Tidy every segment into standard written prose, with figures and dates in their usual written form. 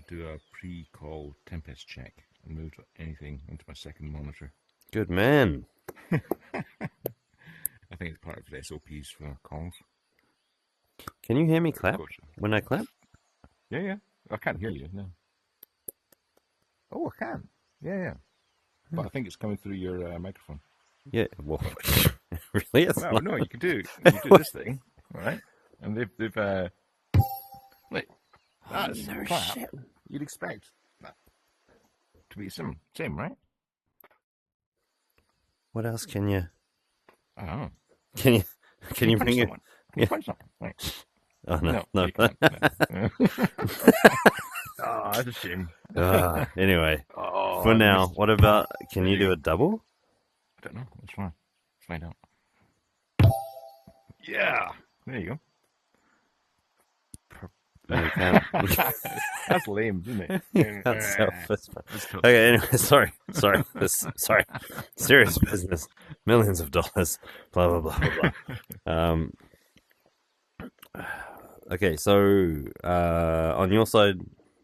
do a pre-call tempest check and move anything onto my second monitor. Good man. I think it's part of the SOPs for calls. Can you hear me clap when I clap? Yeah. I can't hear you, no. Oh, I can. Yeah. But I think it's coming through your microphone. Yeah, well, really? No, you can do this thing, all right? And they've wait, that's no clap. shit. You'd expect that to be same, right? What else can you? I don't know. Can you bring it? Can you punch someone? Right. Oh no. You can't. No. Oh, that's a shame. Anyway, for now, what about? Can you do a double? I don't know. Let's find out. Yeah, there you go. No, you can't. That's lame, isn't it? That's selfish. Okay, anyway, sorry. Sorry. Serious business. Millions of dollars. Blah, blah, blah, blah. Okay, so on your side,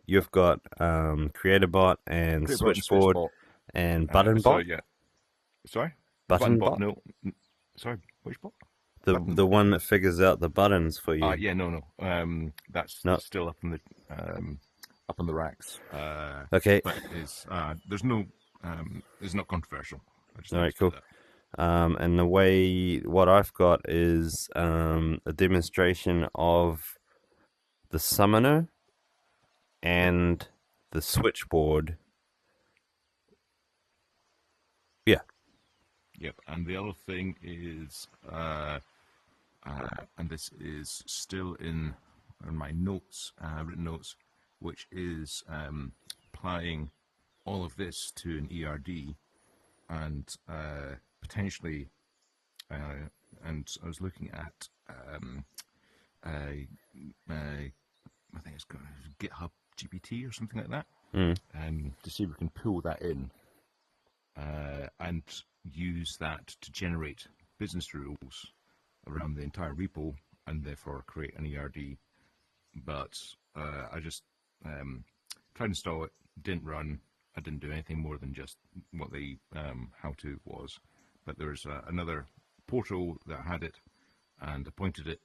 you've got CreatorBot and Switchboard and ButtonBot. So, yeah. Sorry? ButtonBot? No. Sorry, which bot? The one that figures out the buttons for you. Yeah, no. That's still up in the racks. Okay. But it's not controversial. All right, cool. And what I've got is a demonstration of the summoner and the switchboard. Yeah. Yep. And the other thing is, and this is still in my notes, written notes, which is applying all of this to an ERD and potentially, and I was looking at I think it's called GitHub GPT or something like that, to see if we can pull that in and use that to generate business rules around the entire repo and therefore create an ERD. But I just tried to install it, didn't run. I didn't do anything more than just what the how-to was. But there's another portal that had it and appointed it.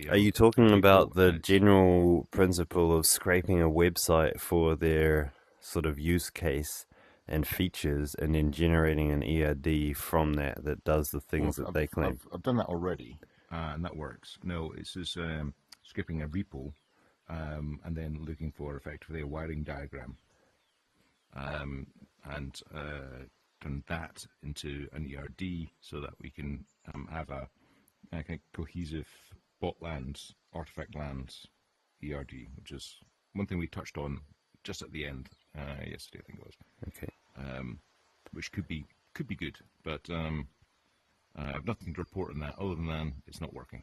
Are you talking about the general principle of scraping a website for their sort of use case and features and then generating an ERD from that does the things that they claim? I've done that already, and that works. No, it's just skipping a repo and then looking for effectively a wiring diagram. And turn that into an ERD so that we can have a cohesive bot lands, artifact lands ERD, which is one thing we touched on just at the end yesterday, I think it was. Okay. Which could be good, but I have nothing to report on that other than it's not working.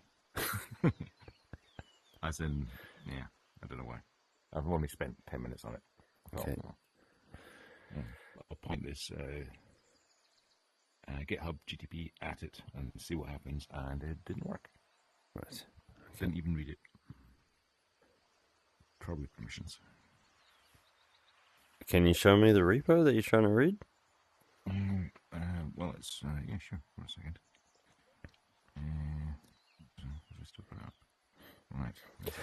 As in, yeah, I don't know why. I've only spent 10 minutes on it. Okay. I'll point this GitHub GTP at it and see what happens, and it didn't work. Right. Didn't even read it. Probably permissions. Can you show me the repo that you're trying to read? Well, it's yeah, sure. For a second. Just open it up. Right. This is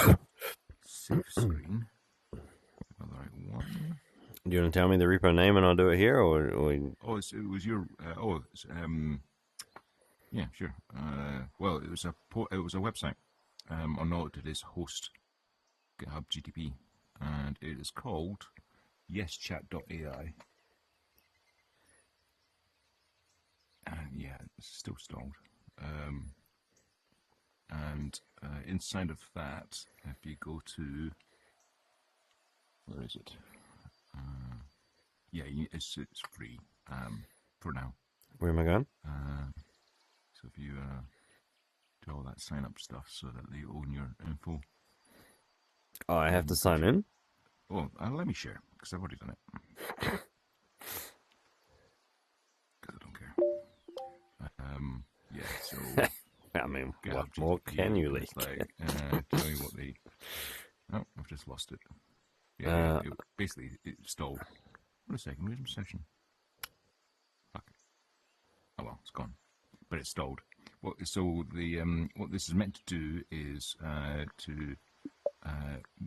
my safe screen. Well, the right one. Do you want to tell me the repo name and I'll do it here, or? It was your. Yeah, sure. Well, it was a website. On all it did is host GitHub GTP, and it is called yeschat.ai. And yeah, it's still stalled. And inside of that, if you go to, where is it? Yeah, it's free for now. Where am I going? So if you do all that sign up stuff so that they own your info. Oh, I have to sign in? Oh, let me share, because I've already done it. Because I don't care. Yeah, so... I mean, what more can you leak? Like, tell me what the Oh, I've just lost it. Yeah. Basically, it stalled. Wait a second, where's my session? Fuck. Oh well, it's gone. But it stalled. So what this is meant to do is to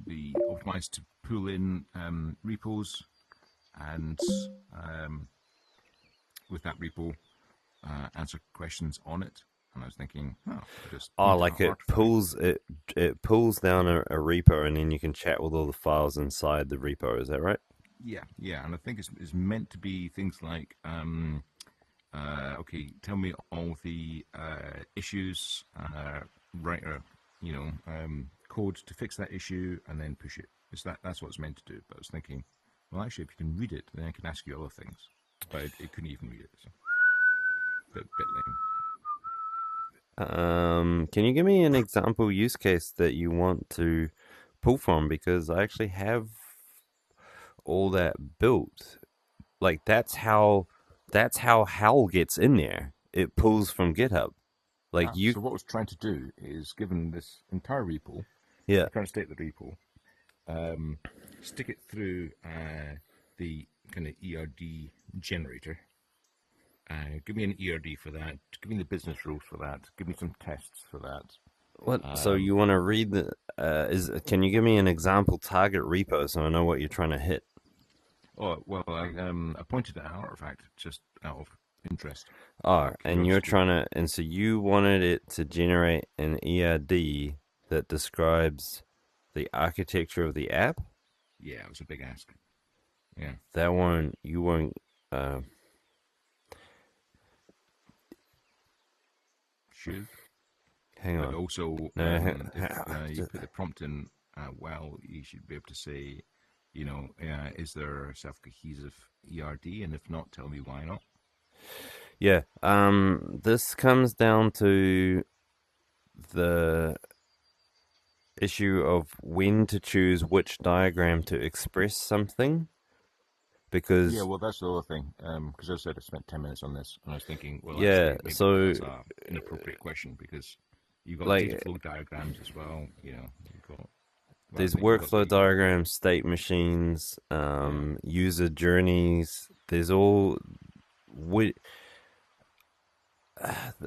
be optimized to pull in repos, and with that repo, answer questions on it. And I was thinking, just like it pulls down a repo, and then you can chat with all the files inside the repo. Is that right? Yeah, and I think it's meant to be things like, okay, tell me all the issues, write code to fix that issue, and then push it. That's what it's meant to do. But I was thinking, well, actually, if you can read it, then I can ask you other things. But it couldn't even read it. So. Bit lame. Can you give me an example use case that you want to pull from? Because I actually have all that built. Like that's how HAL gets in there. It pulls from GitHub. So what I was trying to do is, given this entire repo, trying to state the repo, stick it through the kind of ERD generator. Give me an ERD for that. Give me the business rules for that. Give me some tests for that. What? So you want to read the? Can you give me an example target repo so I know what you're trying to hit? Oh well, I pointed at an artifact just out of interest. And you're trying to, and so you wanted it to generate an ERD that describes the architecture of the app. Yeah, it was a big ask. Yeah. You won't. Should. Hang on. But also, if you put the prompt in, you should be able to say, is there a self-cohesive ERD? And if not, tell me why not. Yeah. This comes down to the issue of when to choose which diagram to express something. Because that's the other thing. Because I said I spent 10 minutes on this, and I was thinking, that's an inappropriate question, because you've got data flow diagrams as well. There's workflow diagrams, state machines, user journeys. There's all.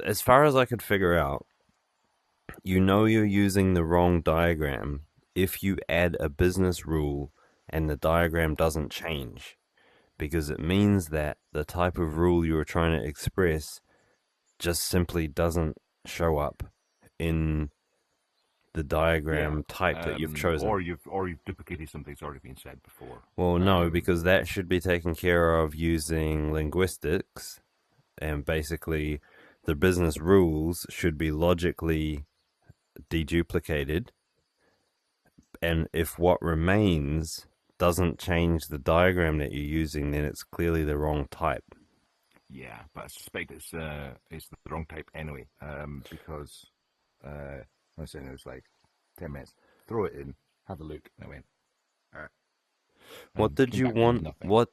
As far as I could figure out, you're using the wrong diagram if you add a business rule and the diagram doesn't change. Because it means that the type of rule you were trying to express just simply doesn't show up in the diagram type that you've chosen. Or you've duplicated something that's already been said before. Well, no, because that should be taken care of using linguistics, and basically the business rules should be logically deduplicated, and if what remains doesn't change the diagram that you're using, then it's clearly the wrong type. Yeah, but I suspect it's the wrong type anyway, because I was saying it was like 10 minutes. Throw it in, have a look, and I went. What did you want? Why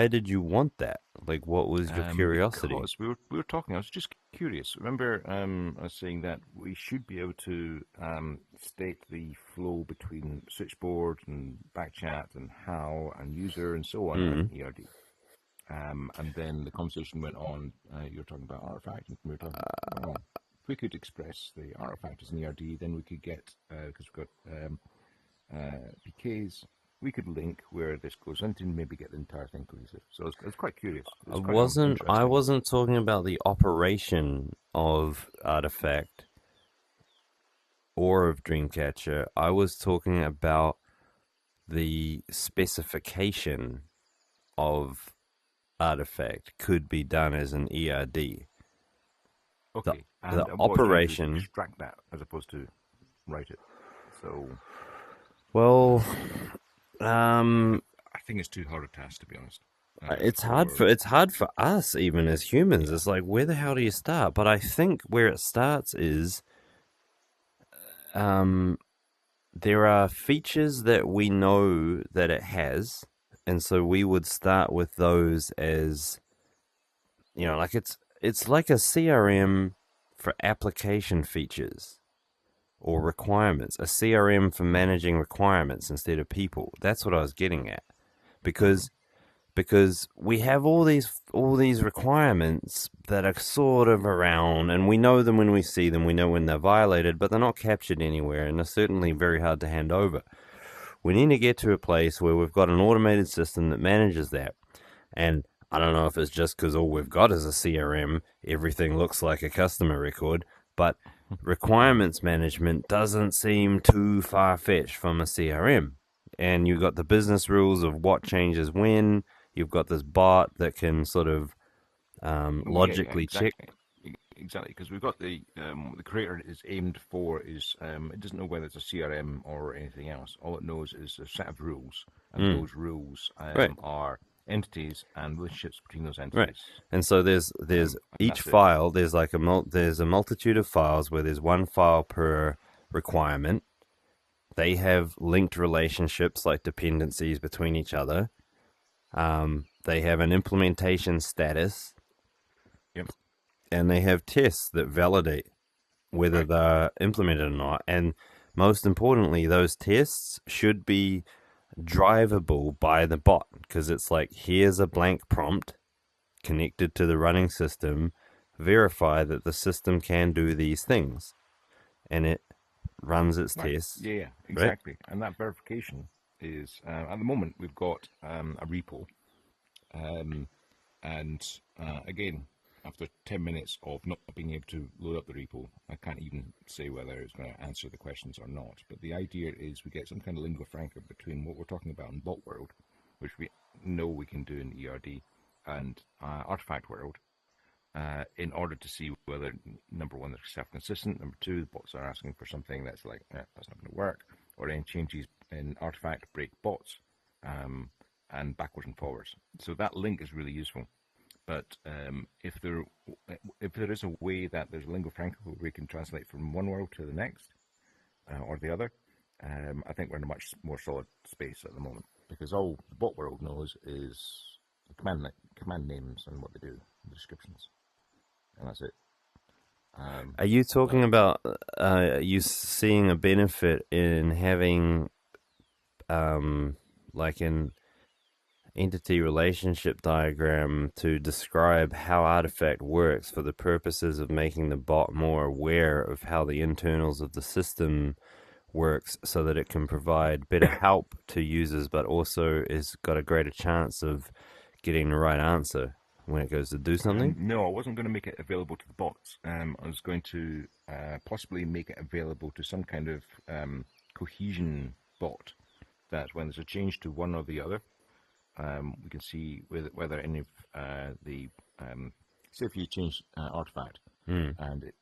did you want that? Like, what was your curiosity? Because we were talking. I was just curious. Remember, I was saying that we should be able to state the flow between switchboard and backchat and HAL and user and so on in ERD. And then the conversation went on. You were talking about artifact, and we were talking about, if we could express the artifact as an ERD, then we could get, because we've got PKs, we could link where this goes into and maybe get the entire thing cohesive. So it's quite curious. I wasn't talking about the operation of Artifact or of Dreamcatcher. I was talking about the specification of Artifact could be done as an ERD. Okay. The operation, extract that as opposed to write it. So, well, I think it's too hard a task, to be honest. It's hard for us even as humans. It's like, where the hell do you start? But I think where it starts is, there are features that we know that it has, and so we would start with those as, like it's like a CRM for application features, or requirements, a CRM for managing requirements instead of people. That's what I was getting at, because we have all these requirements that are sort of around, and we know them when we see them. We know when they're violated, but they're not captured anywhere, and they're certainly very hard to hand over. We need to get to a place where we've got an automated system that manages that. And I don't know if it's just because all we've got is a CRM, everything looks like a customer record, but requirements management doesn't seem too far-fetched from a CRM. And you've got the business rules of what changes when. You've got this bot that can sort of logically check. Exactly, because we've got the creator is aimed for is it doesn't know whether it's a CRM or anything else. All it knows is a set of rules, and those rules are entities and relationships between those entities. Right, and so there's each file. There's like there's a multitude of files where there's one file per requirement. They have linked relationships like dependencies between each other. They have an implementation status. Yep. And they have tests that validate whether they're implemented or not. And most importantly, those tests should be drivable by the bot, because it's like, here's a blank prompt connected to the running system. Verify that the system can do these things. And it runs its tests. Yeah, exactly. Right? And that verification is, at the moment, we've got a repo. Again, after 10 minutes of not being able to load up the repo, I can't even say whether it's going to answer the questions or not. But the idea is we get some kind of lingua franca between what we're talking about in bot world, which we know we can do in ERD, and artifact world, in order to see whether, number one, they're self-consistent, number two, the bots are asking for something that's like, that's not going to work, or any changes in artifact break bots, and backwards and forwards. So that link is really useful. But if there is a way that there's a lingua franca where we can translate from one world to the next, or the other, I think we're in a much more solid space at the moment, because all the bot world knows is the command names and what they do, the descriptions, and that's it. Are you talking about you seeing a benefit in having like an entity relationship diagram to describe how artifact works for the purposes of making the bot more aware of how the internals of the system works, so that it can provide better help to users, but also is got a greater chance of getting the right answer when it goes to do something? No, I wasn't going to make it available to the bots. I was going to possibly make it available to some kind of cohesion bot, that when there's a change to one or the other, we can see whether any of the say if you change artifact and it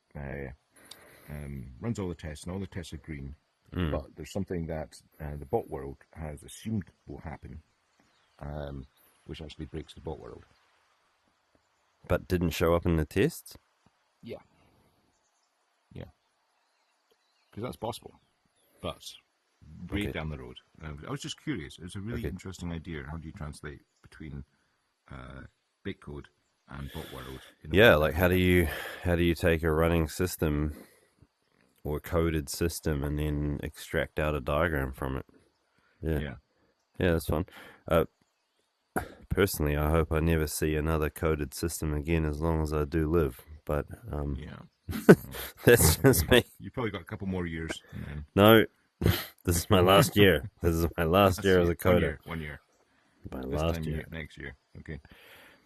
runs all the tests and all the tests are green, but there's something that the bot world has assumed will happen, which actually breaks the bot world. But didn't show up in the tests? Yeah. Because that's possible, but way down the road. I was just curious. It's a really interesting idea. How do you translate between Bitcode and bot world? Yeah, like how do you take a running system or coded system and then extract out a diagram from it? Yeah, that's fun. Personally, I hope I never see another coded system again as long as I do live. But that's just me. You probably got a couple more years. No, this is my last year. This is my last year as a coder. 1 year. My last year. Next year. Okay.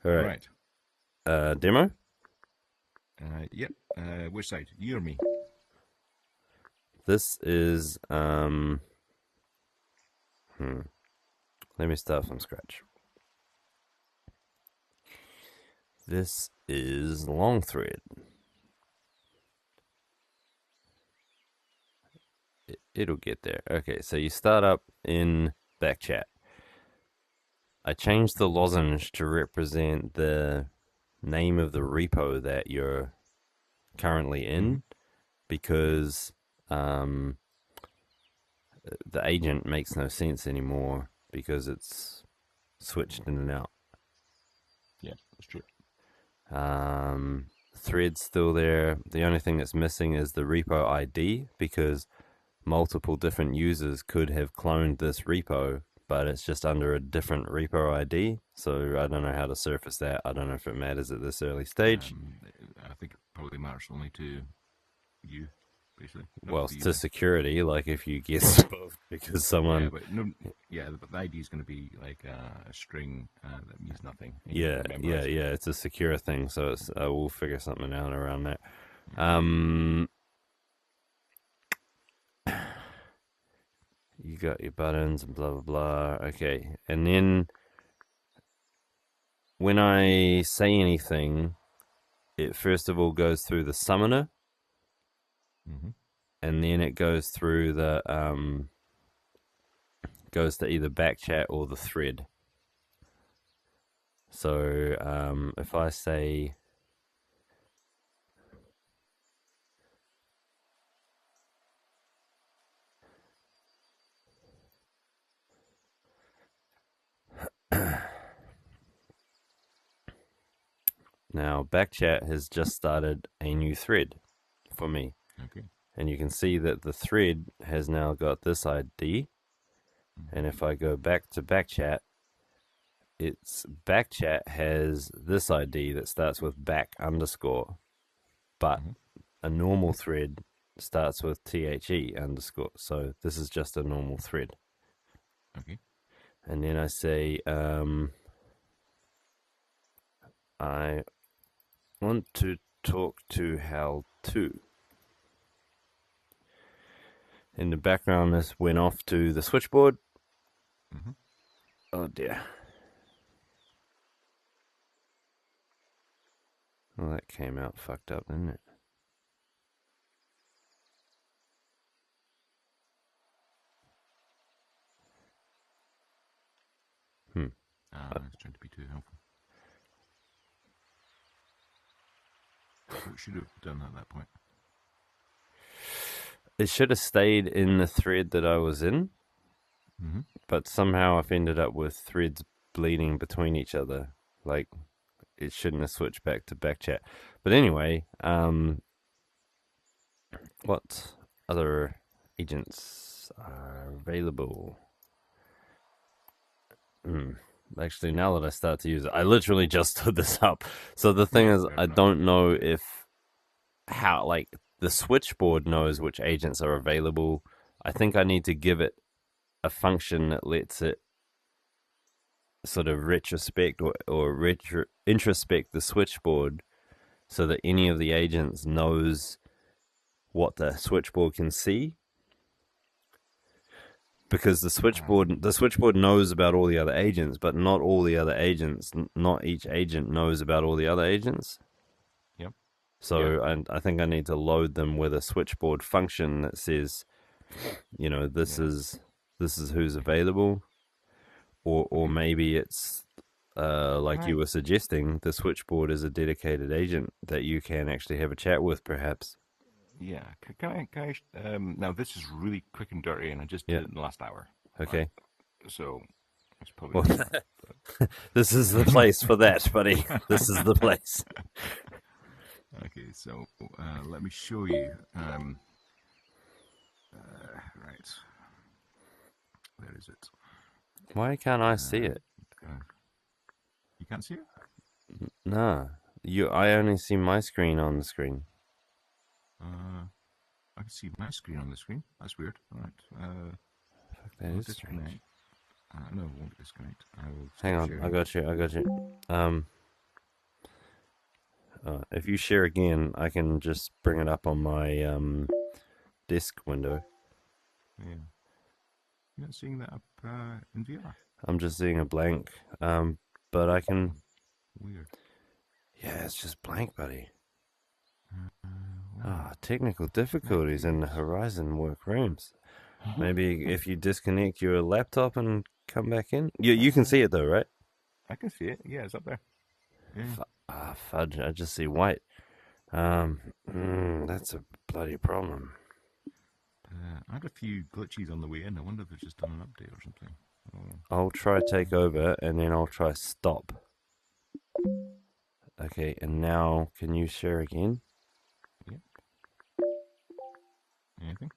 All right. Demo? Yep. Which side? You or me? This is let me start from scratch. This is long thread. It'll get there. Okay, so you start up in Backchat. I changed the lozenge to represent the name of the repo that you're currently in, because the agent makes no sense anymore because it's switched in and out. Yeah, that's true. thread's still there. The only thing that's missing is the repo ID, because multiple different users could have cloned this repo, but it's just under a different repo ID. So I don't know how to surface that. I don't know if it matters at this early stage. I think it probably matters only to you, basically. Well, To to security, like if you guess both, because someone. Yeah, but no, yeah, but the ID is going to be like a string that means nothing. Yeah. It's a secure thing, so it's we'll figure something out around that. You got your buttons and blah blah blah. Okay, and then when I say anything, it first of all goes through the summoner, and then it goes through the goes to either backchat or the thread. So if I say now backchat has just started a new thread for me. Okay. And you can see that the thread has now got this ID. And if I go back to backchat, its backchat has this ID that starts with back underscore, but a normal thread starts with THE underscore. So this is just a normal thread. Okay. And then I say, I want to talk to Hal too. In the background, this went off to the switchboard. Oh dear. Well, that came out fucked up, didn't it? I was trying to be too helpful. What should have done at that point? It should have stayed in the thread that I was in, but somehow I've ended up with threads bleeding between each other. Like, it shouldn't have switched back to backchat. But anyway, what other agents are available? Actually, now that I start to use it, I literally just stood this up. So the thing is, I don't know how, like, the switchboard knows which agents are available. I think I need to give it a function that lets it sort of retrospect or introspect the switchboard, so that any of the agents knows what the switchboard can see. Because the switchboard knows about all the other agents, but not all the other agents, not each agent knows about all the other agents. Yep. So I think I need to load them with a switchboard function that says, this is who's available, or maybe it's like you were suggesting, the switchboard is a dedicated agent that you can actually have a chat with, perhaps. Yeah. Can I now this is really quick and dirty, and I just did it in the last hour. Okay. Right? So it's probably this is the place for that, buddy. This is the place. Okay, so let me show you. Right. Where is it? Why can't I see it? You can't see it? No. I only see my screen on the screen. I can see my screen on the screen. That's weird. All right. Fuck, that is strange. No, it won't disconnect. Hang on, I got you. If you share again, I can just bring it up on my disk window. Yeah. You're not seeing that up in VR? I'm just seeing a blank. But I can... Weird. Yeah, it's just blank, buddy. Technical difficulties in the Horizon workrooms. Maybe if you disconnect your laptop and come back in. You can see it though, right? I can see it. Yeah, it's up there. Yeah. Fudge! I just see white. That's a bloody problem. I had a few glitches on the way in. I wonder if it's just done an update or something. I'll try take over and then I'll try stop. Okay, and now can you share again? Yeah. Anything?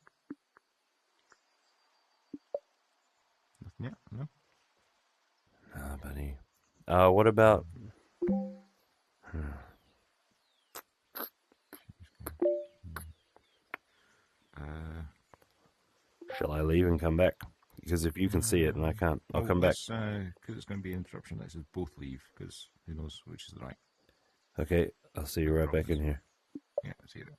Nothing yet? No? Ah, buddy. What about... Shall I leave and come back? Because if you can see it and I can't, I'll come back. Because it's going to be an interruption, let's just both leave, because who knows which is the right. Okay, I'll see you right back in here. Yeah, see you there.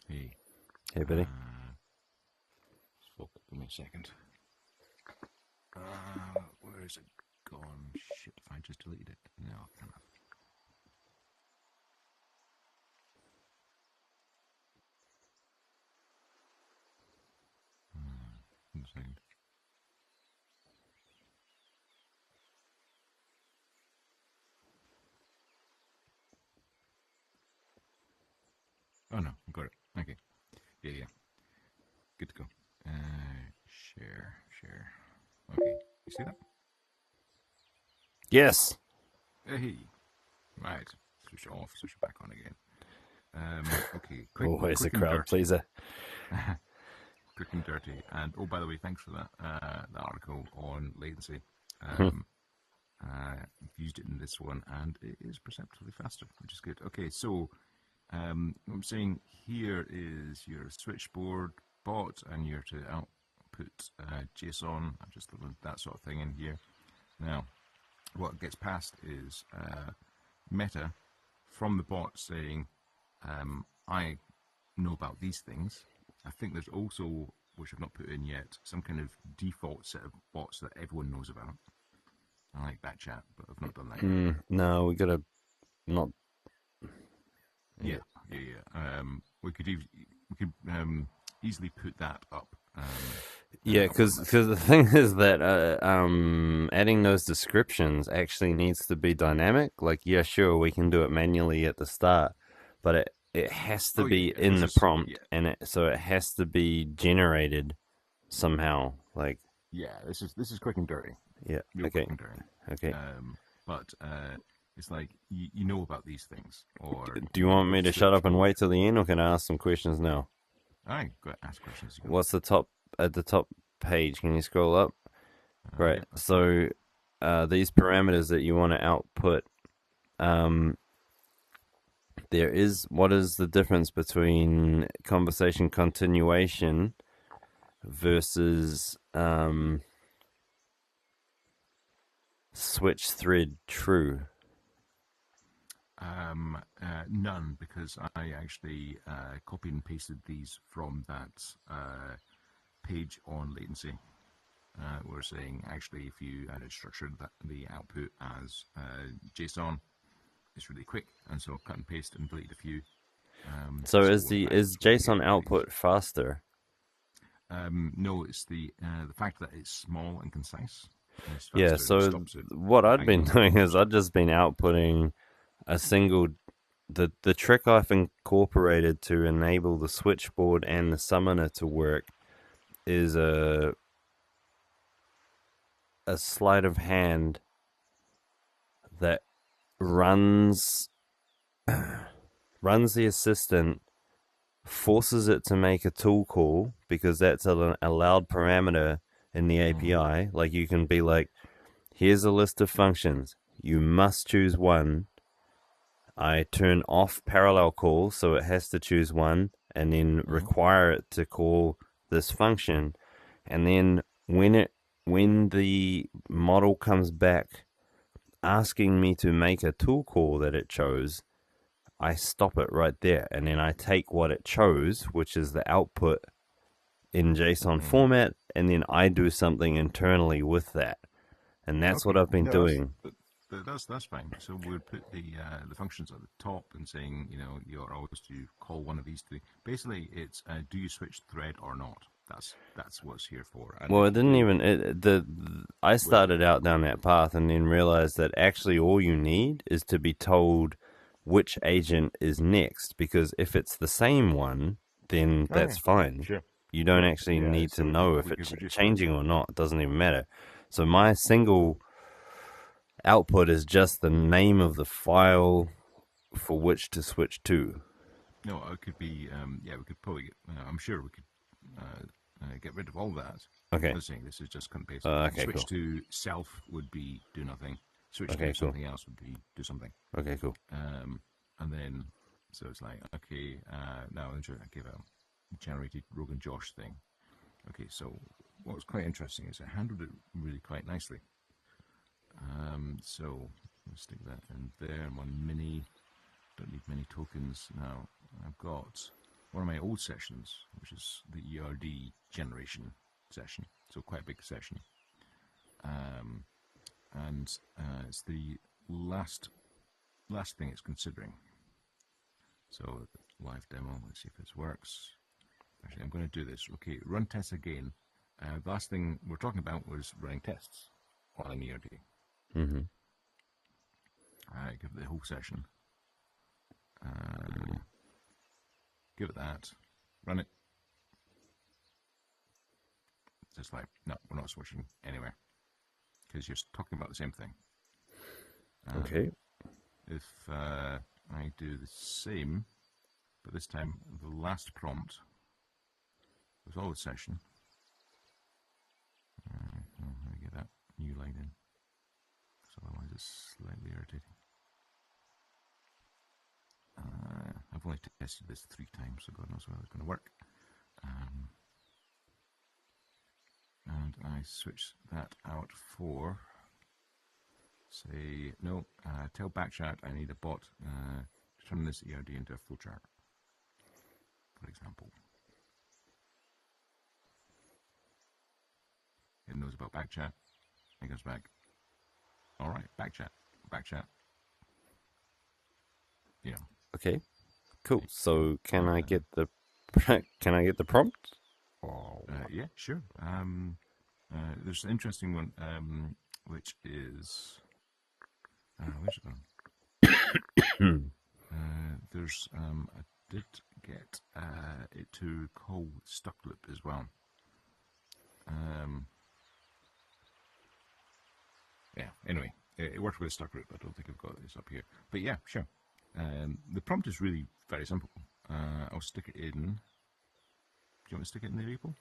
Hey. Hey, buddy. Give me a second. Where is it gone? Shit, if I just deleted it. No, I can't have. One second. Oh no, I got it. Okay. Yeah. Good to go. Share. Okay, you see that? Yes. Hey. Right. Switch it off, switch it back on again. Okay. Always a crowd pleaser. Quick and dirty. And oh, by the way, thanks for that. The article on latency. I've used it in this one, and it is perceptibly faster, which is good. Okay, so what I'm saying here is your switchboard bot, and you're to output JSON, just that sort of thing in here. Now, what gets passed is meta from the bot saying, I know about these things. I think there's also, which I've not put in yet, some kind of default set of bots that everyone knows about. I like that chat, but I've not done that yet. No, we gotta not. Yeah. We could easily put that up. Yeah, because the thing is that adding those descriptions actually needs to be dynamic. Like, yeah, sure, we can do it manually at the start, but it has to be in the prompt, and so it has to be generated somehow. Like, yeah, this is quick and dirty. Yeah. Real okay. Quick and dirty. Okay. But it's like you know about these things. Or do you want me to shut up and wait till the end, or can I ask some questions now? I go ask questions. What's the top at the top page? Can you scroll up? Right. Yeah. So these parameters that you want to output, what is the difference between conversation continuation versus switch thread true? None, because I actually copied and pasted these from that page on latency. We're saying actually if you added structured the output as JSON, it's really quick, and so cut and paste and delete a few. So is JSON output faster? No, it's the fact that it's small and concise. Yeah, so what I'd been doing is I'd just been outputting a single. The trick I've incorporated to enable the switchboard and the summoner to work is a sleight of hand that runs the assistant, forces it to make a tool call, because that's an allowed parameter in the API. Like, you can be like, here's a list of functions, you must choose one. I turn off parallel call, so it has to choose one, and then require it to call this function. And then when the model comes back asking me to make a tool call that it chose, I stop it right there, and then I take what it chose, which is the output in JSON format, and then I do something internally with that. And that's what I've been doing. That's fine. So we'll put the functions at the top and saying, you're always to call one of these three. Basically, it's do you switch thread or not? That's what it's here for. And well, it didn't even I started out down that path and then realized that actually all you need is to be told which agent is next, because if it's the same one, then that's fine. Sure. You don't actually need to know if it's changing or not. It doesn't even matter. So my single output is just the name of the file for which to switch to. No, it could be, we could probably, I'm sure we could get rid of all that. Okay. I'm saying this is just kind of basic. Switch to self would be do nothing. Switch to something else would be do something. Okay, cool. And then, so it's like, okay, now I give a generated Rogan Josh thing. Okay, so what was quite interesting is it handled it really quite nicely. So let's stick that in there. One mini, don't need many tokens. Now I've got one of my old sessions, which is the ERD generation session. So quite a big session. And it's the last thing it's considering. So live demo, let's see if this works. Actually, I'm going to do this. Okay, run tests again. The last thing we're talking about was running tests while in ERD. Mm-hmm. Give it the whole session. Give it that. Run it. Just like, no, we're not switching anywhere. Because you're talking about the same thing. Okay. If I do the same, but this time the last prompt was all the session. Let me get that new line in. So otherwise it's slightly irritating. I've only tested this 3 times, so God knows whether it's going to work. And I switch that out for, say, no, tell Backchat I need a bot to turn this ERD into a flowchart, for example. It knows about Backchat. It goes back. All right, Backchat. Yeah. Okay. Cool. So can I get the prompt? Oh. Yeah, sure. There's an interesting one, which is where's it gone? There's I did get it to call stuck loop as well. Yeah. Anyway, it worked with a stuck loop. I don't think I've got this up here, but yeah, sure. The prompt is really very simple. I'll stick it in. Do you want me to stick it in the repo?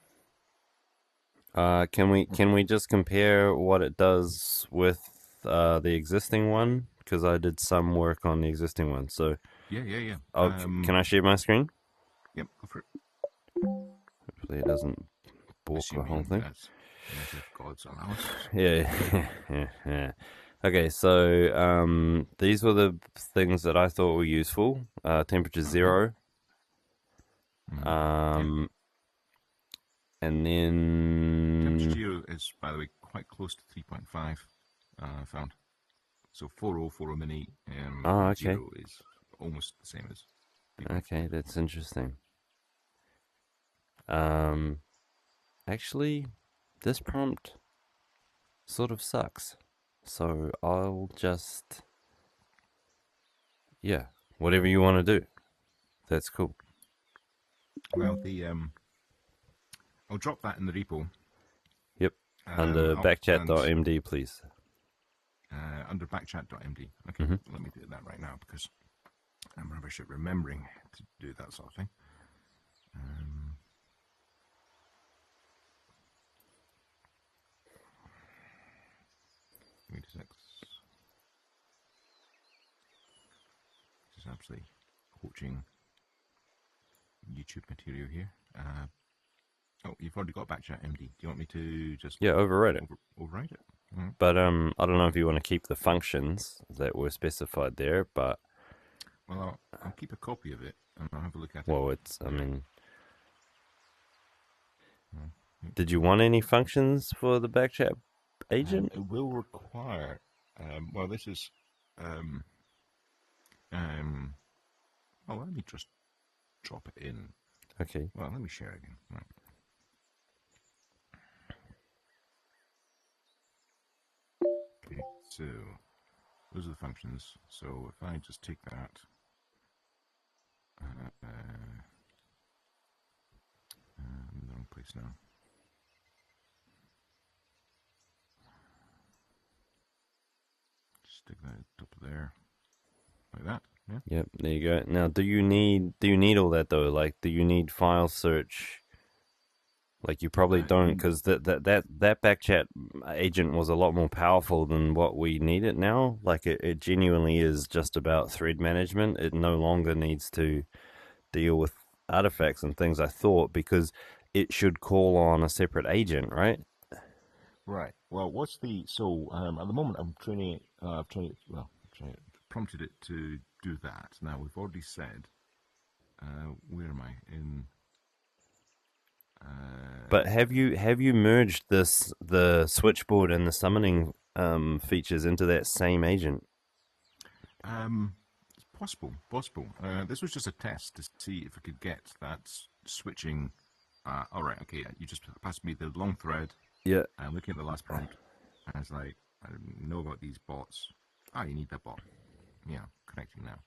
Can we just compare what it does with the existing one? Because I did some work on the existing one. So yeah. Can I share my screen? Yep, go for it. Hopefully it doesn't balk the whole thing. God's allowance. Yeah. Okay, so these were the things that I thought were useful. Temperature 0. And then temperature 0 is, by the way, quite close to 3.5 found. So 4.0 mini. Okay. 0 is almost the same as. Okay, that's interesting. Actually, this prompt sort of sucks. So I'll just, whatever you want to do. That's cool. Well, I'll drop that in the repo. Yep. Under backchat.md, please. Under backchat.md. Okay, Let me do that right now because I'm rubbish at remembering to do that sort of thing. 26. Just absolutely poaching YouTube material here. Oh, you've already got backchat MD. Do you want me to just overwrite it? Overwrite it. But I don't know if you want to keep the functions that were specified there, but Well, I'll keep a copy of it and I'll have a look at it. well, I mean, did you want any functions for the backchat agent? It will require. Well, this is. Well, let me just drop it in. Okay. Well, let me share again. Right. Okay, so those are the functions. So if I just take that, I'm in the wrong place now. Stick that up there, like that. Yeah. Yep. There you go. Now, do you need all that though? Like, do you need file search? Like, you probably don't, because that backchat agent was a lot more powerful than what we need it now. Like, it genuinely is just about thread management. It no longer needs to deal with artifacts and things, I thought, because it should call on a separate agent, right? Right. Well, what's the at the moment I'm training it. Prompted it to do that. Now we've already said. Where am I in? But have you merged the switchboard and the summoning features into that same agent? It's possible. This was just a test to see if I could get that switching. All right. Okay. You just passed me the long thread. Yeah. I'm looking at the last prompt. And I was like, I know about these bots. You need that bot. Yeah, connecting now.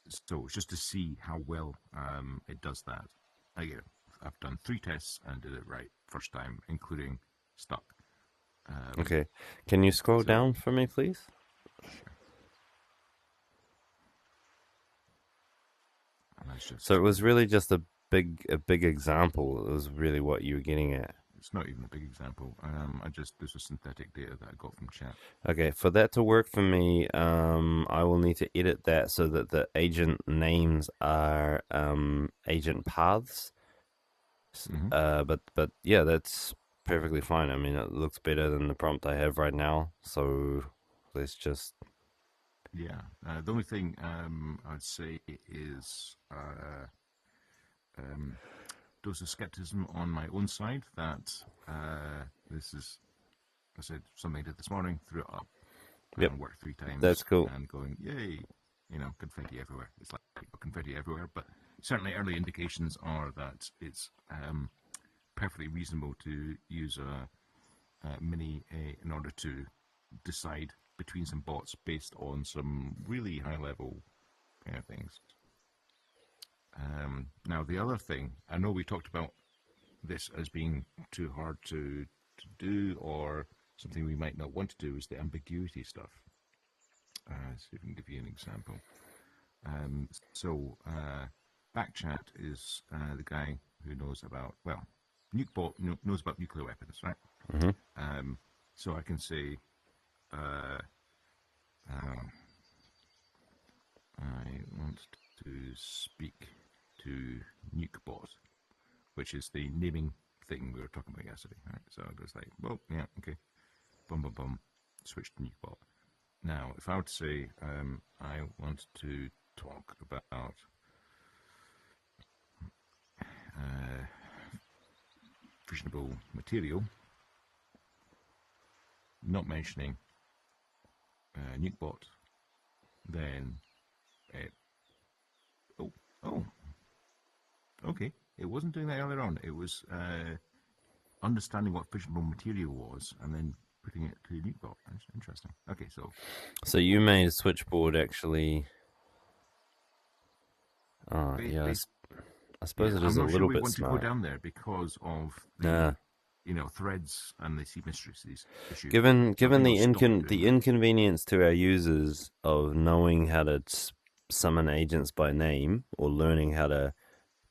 So it's just to see how well it does that. Again, I've done 3 tests and did it right first time, including stuck. Okay. Can you scroll down for me, please? Sure. So it was really just a big example. It was really what you were getting at. It's not even a big example. This was synthetic data that I got from chat. Okay, for that to work for me, I will need to edit that so that the agent names are agent paths. But yeah, that's perfectly fine. I mean, it looks better than the prompt I have right now. So let's just. Yeah. The only thing I'd say is dose of skepticism on my own side that this is, I said something I did this morning, threw it up and worked 3 times. That's cool. And going, yay, confetti everywhere. It's like confetti everywhere, but certainly early indications are that it's perfectly reasonable to use a mini in order to decide between some bots based on some really high level kind of things. Now, the other thing, I know we talked about this as being too hard to do or something we might not want to do, is the ambiguity stuff. See if I can give you an example. Backchat is the guy who knows about, Nukebot knows about nuclear weapons, right? Mm-hmm. So I can say, I want to speak to Nukebot, which is the naming thing we were talking about yesterday, right? So it goes like, well, yeah, okay, bum bum bum, switch to Nukebot. Now, if I were to say, I want to talk about fissionable material, not mentioning Nukebot, then okay, it wasn't doing that earlier on. It was understanding what fissionable material was and then putting it to Nukebot. That's interesting. Okay, so you made a switchboard actually. I suppose it is a little bit smart. I'm not sure we want to go down there because of the threads and the symmetries issues. Given the inconvenience to our users of knowing how to summon agents by name or learning how to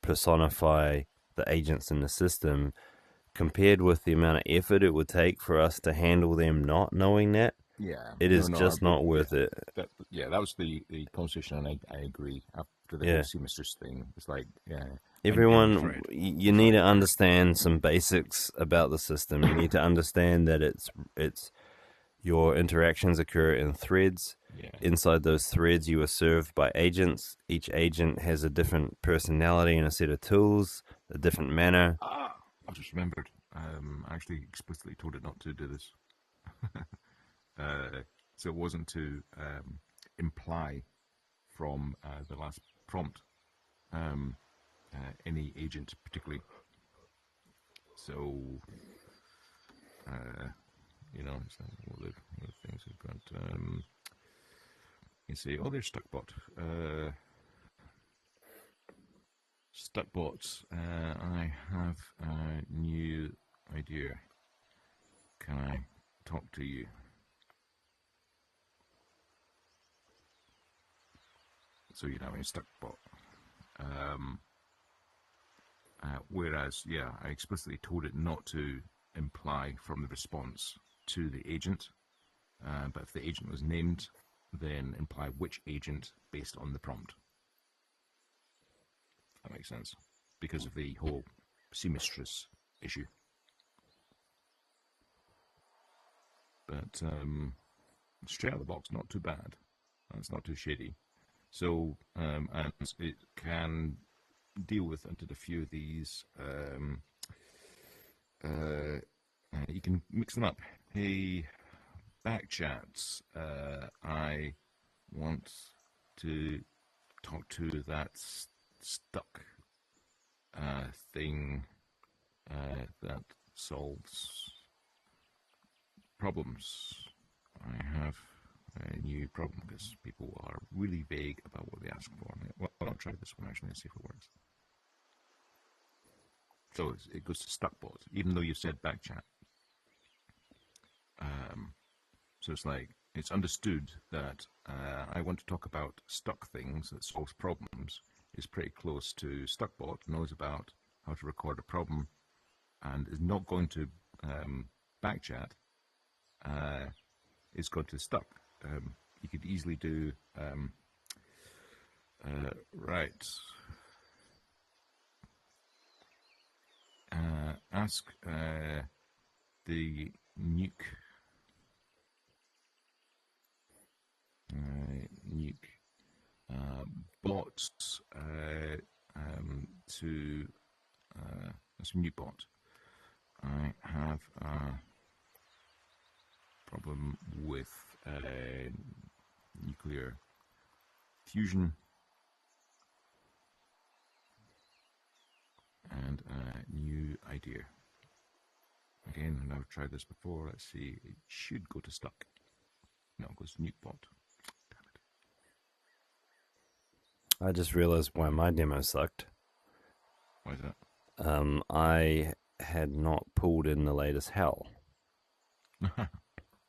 personify the agents in the system, compared with the amount of effort it would take for us to handle them not knowing that, it is just not worth it. That was the conversation, and I agree. after the whole seamstress thing. It's like, yeah. Everyone, you need to understand some basics about the system. You need to understand that it's your interactions occur in threads. Yeah. Inside those threads, you are served by agents. Each agent has a different personality and a set of tools, a different manner. I just remembered. I actually explicitly told it not to do this. So it wasn't to imply from the last prompt any agent particularly. So, you know, it's like all the things we've got. You see, oh, there's Stuckbot. Stuckbot, I have a new idea. Can I talk to you? So you're having a Stuckbot. Whereas, yeah, I explicitly told it not to imply from the response to the agent, but if the agent was named, then imply which agent based on the prompt. That makes sense, because of the whole seamstress issue. But straight out of the box, not too bad. It's not too shady. So, and it can deal with and did a few of these. You can mix them up. Hey, backchats. I want to talk to that stuck thing that solves problems. I have a new problem because people are really vague about what they ask for. Well, I'll try this one actually and see if it works. So it goes to Stuckbot, even though you said backchat. So it's like, it's understood that I want to talk about stuck things that solves problems is pretty close to Stuckbot, knows about how to record a problem, and is not going to backchat. It's going to stuck. You could easily do right. Ask the nuke bot to that's a new bot. I have a problem with nuclear fusion and a new idea. Again, I've tried this before. Let's see. It should go to stuck. No, it goes to nuke bot. Damn it. I just realized why my demo sucked. Why is that? I had not pulled in the latest HAL.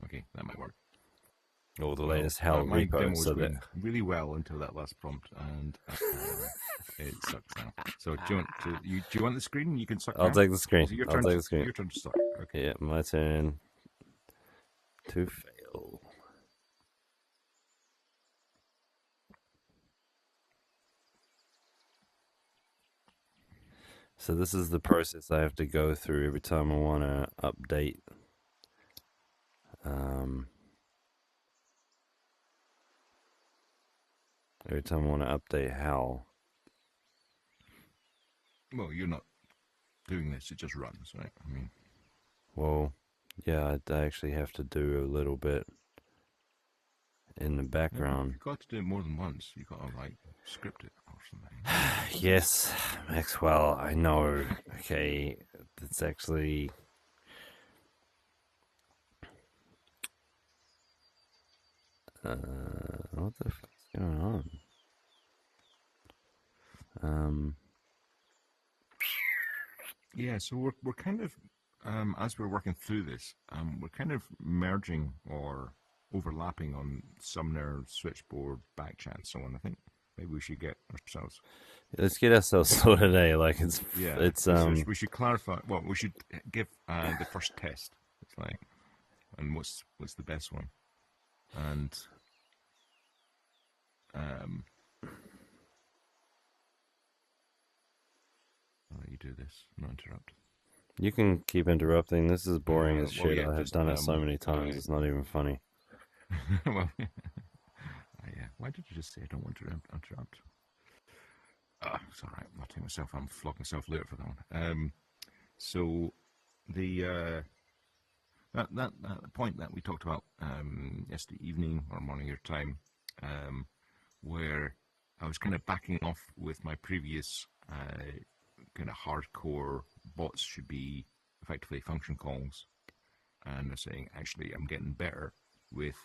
Okay, that might work. Or the latest HAL my repo. demo was So going really well until that last prompt, and it sucks now. So do you want the screen? You can suck. I'll now? take the screen. Your I'll take the screen. Your turn to suck. Okay. Yeah, my turn to fail. So this is the process I have to go through every time I want to update. Every time I want to update HAL. Well, you're not doing this; it just runs, right? I mean, well, yeah, I actually have to do a little bit in the background. you've got to do it more than once. You've got to like script it or something. Yes, Maxwell, I know. Okay, it's actually... what the fuck's going on? Yeah, so we're kind of as we're working through this, we're kind of merging or overlapping on Sumner, Switchboard, Backchat, and so on. I think maybe we should get ourselves. Let's get ourselves sorted, eh? Like it's We should clarify. Well, we should give the first test. It's like, and what's the best one, and I'll let you do this, not interrupt. You can keep interrupting. This is boring as Well, shit. yeah, I have just done it so many times. It's not even funny. well, yeah. Why did you just say I don't want to interrupt? It's all right. I'll take myself. I'm flogging myself later for that one. So the that point that we talked about yesterday evening or morning your time, where I was kind of backing off with my previous kind of hardcore bots should be effectively function calls, and they're saying actually I'm getting better with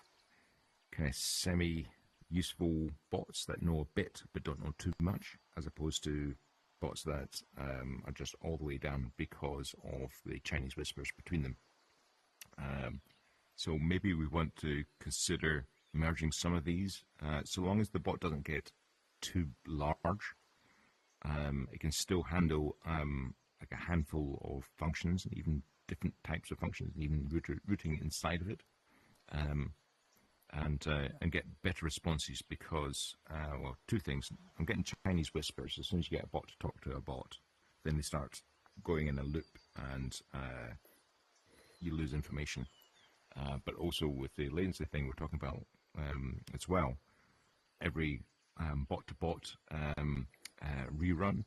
kind of semi-useful bots that know a bit but don't know too much, as opposed to bots that are just all the way down because of the Chinese whispers between them. So maybe we want to consider merging some of these, so long as the bot doesn't get too large. It can still handle like a handful of functions, and even different types of functions, and even routing inside of it, and get better responses because, well, two things. I'm getting Chinese whispers. As soon as you get a bot to talk to a bot, then they start going in a loop, and you lose information. But also with the latency thing we're talking about as well, every bot-to-bot rerun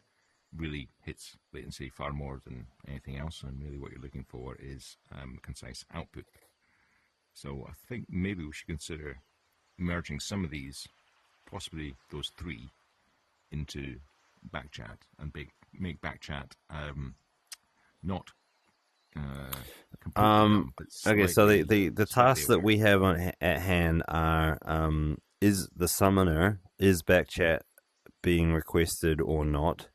really hits latency far more than anything else, and really what you're looking for is concise output. So I think maybe we should consider merging some of these, possibly those three, into Backchat and make Backchat not completely dumb, but Okay, so slightly, the tasks that aware. we have at hand are is the summoner, is Backchat being requested or not?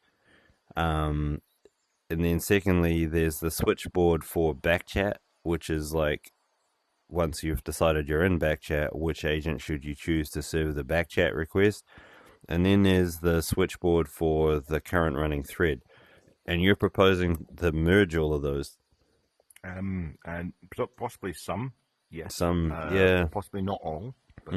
And then secondly, there's the switchboard for Backchat, which is like once you've decided you're in Backchat, which agent should you choose to serve the Backchat request? And then there's the switchboard for the current running thread. And you're proposing to merge all of those. And possibly some, yes. Some, yeah. Possibly not all. But,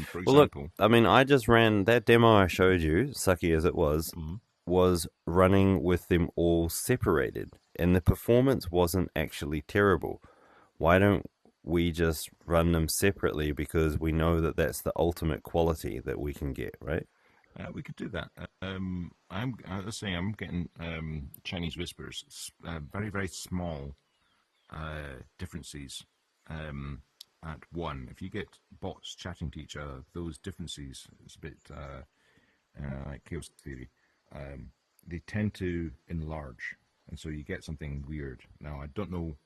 for Well, look, example, I mean, I just ran that demo I showed you, sucky as it was running with them all separated. And the performance wasn't actually terrible. Why don't we just run them separately, because we know that that's the ultimate quality that we can get, right? we could do that. Let's say I'm getting Chinese whispers, very, very small differences at one. If you get bots chatting to each other, those differences, it's a bit like chaos theory. They tend to enlarge, and so you get something weird. Now, I don't know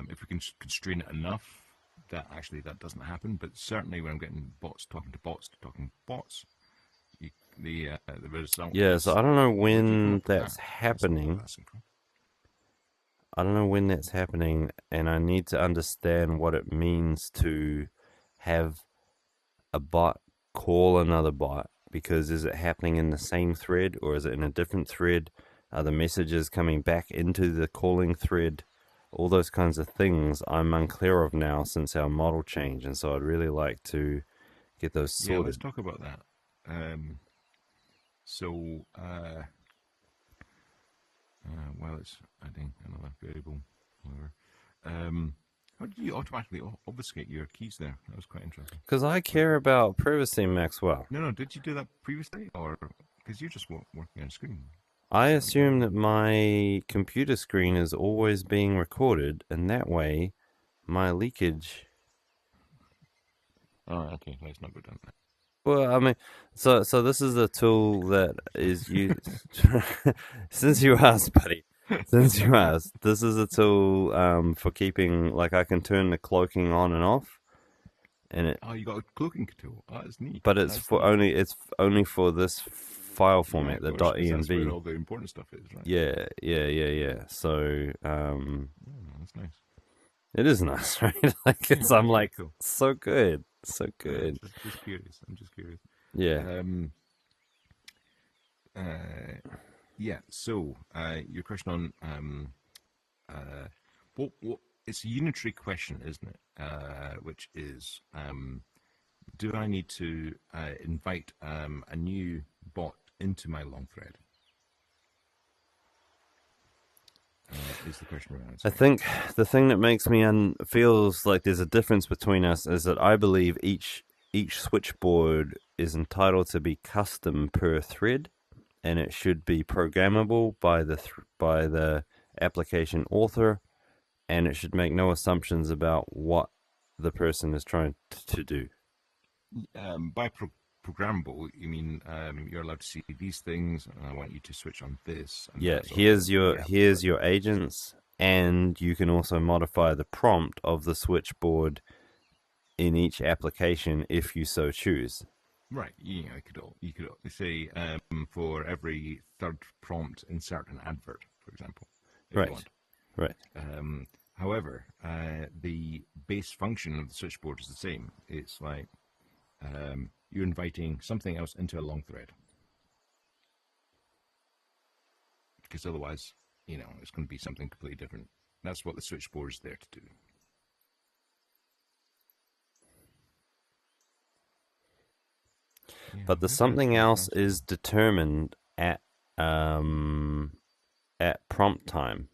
if we can constrain it enough that actually that doesn't happen, but certainly when I'm getting bots talking to bots, the result. Yeah, so I don't know when that's That's happening. I don't know when that's happening, and I need to understand what it means to have a bot call another bot, because is it happening in the same thread or is it in a different thread? Are the messages coming back into the calling thread? All those kinds of things I'm unclear of now since our model change, and so I'd really like to get those sorted. Yeah, let's talk about that. While it's adding another variable, whatever. How did you automatically obfuscate your keys there? That was quite interesting. Because I care about privacy, Maxwell. No, did you do that previously, or because you're just working on a screen? I assume that my computer screen is always being recorded, and that way, my leakage. Oh, okay. Let's not go down that. Well, I mean, so this is a tool that is used. Since you asked, buddy. Since you asked, this is a tool for keeping. Like, I can turn the cloaking on and off, and it. Oh, you got a cloaking tool. Oh, that's neat. But it's only. It's only for this file format, the .env. That's where all the important stuff is, right? Yeah. So, that's nice. it is nice, right? Like, it's. I'm like, cool. So good. So good. Just curious. I'm just curious. Yeah. Yeah. So, your question on what it's a unitary question, isn't it? Which is, do I need to invite a new bot into my long thread? is the question we're I answering. think the thing that makes me feels like there's a difference between us is that I believe each switchboard is entitled to be custom per thread, and it should be programmable by the application author, and it should make no assumptions about what the person is trying to do. By programmable, you mean you're allowed to see these things, and I want you to switch on this. And Yeah, sort of thing. here's your agents, and you can also modify the prompt of the switchboard in each application if you so choose. Right. Yeah, you could say for every third prompt, insert an advert, for example, if Right. you want. Right. However, the base function of the switchboard is the same. It's like you're inviting something else into a long thread, because otherwise, it's going to be something completely different. That's what the switchboard is there to do. But the something else is determined at prompt time.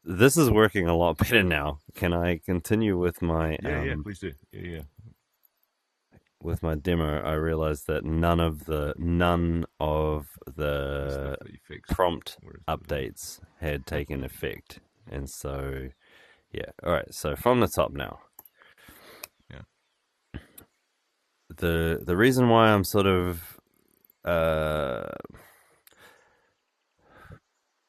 This is working a lot better now. Can I continue with my yeah, please do. Yeah. With my demo, I realized that none of the prompt updates had taken effect, and so yeah. All right. So from the top now. Yeah. The reason why I'm sort of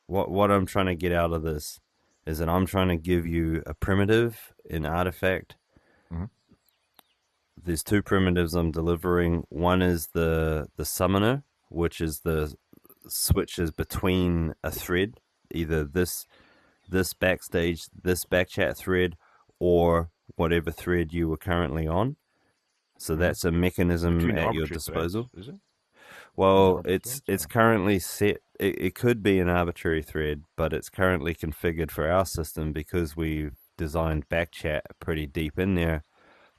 what I'm trying to get out of this is that I'm trying to give you a primitive in Artifact. Mm-hmm. There's two primitives I'm delivering. One is the summoner, which is the switches between a thread, either this backstage, this backchat thread, or whatever thread you were currently on. So that's a mechanism at your disposal. Threads, is it? Well, it's currently set. It could be an arbitrary thread, but it's currently configured for our system because we've designed backchat pretty deep in there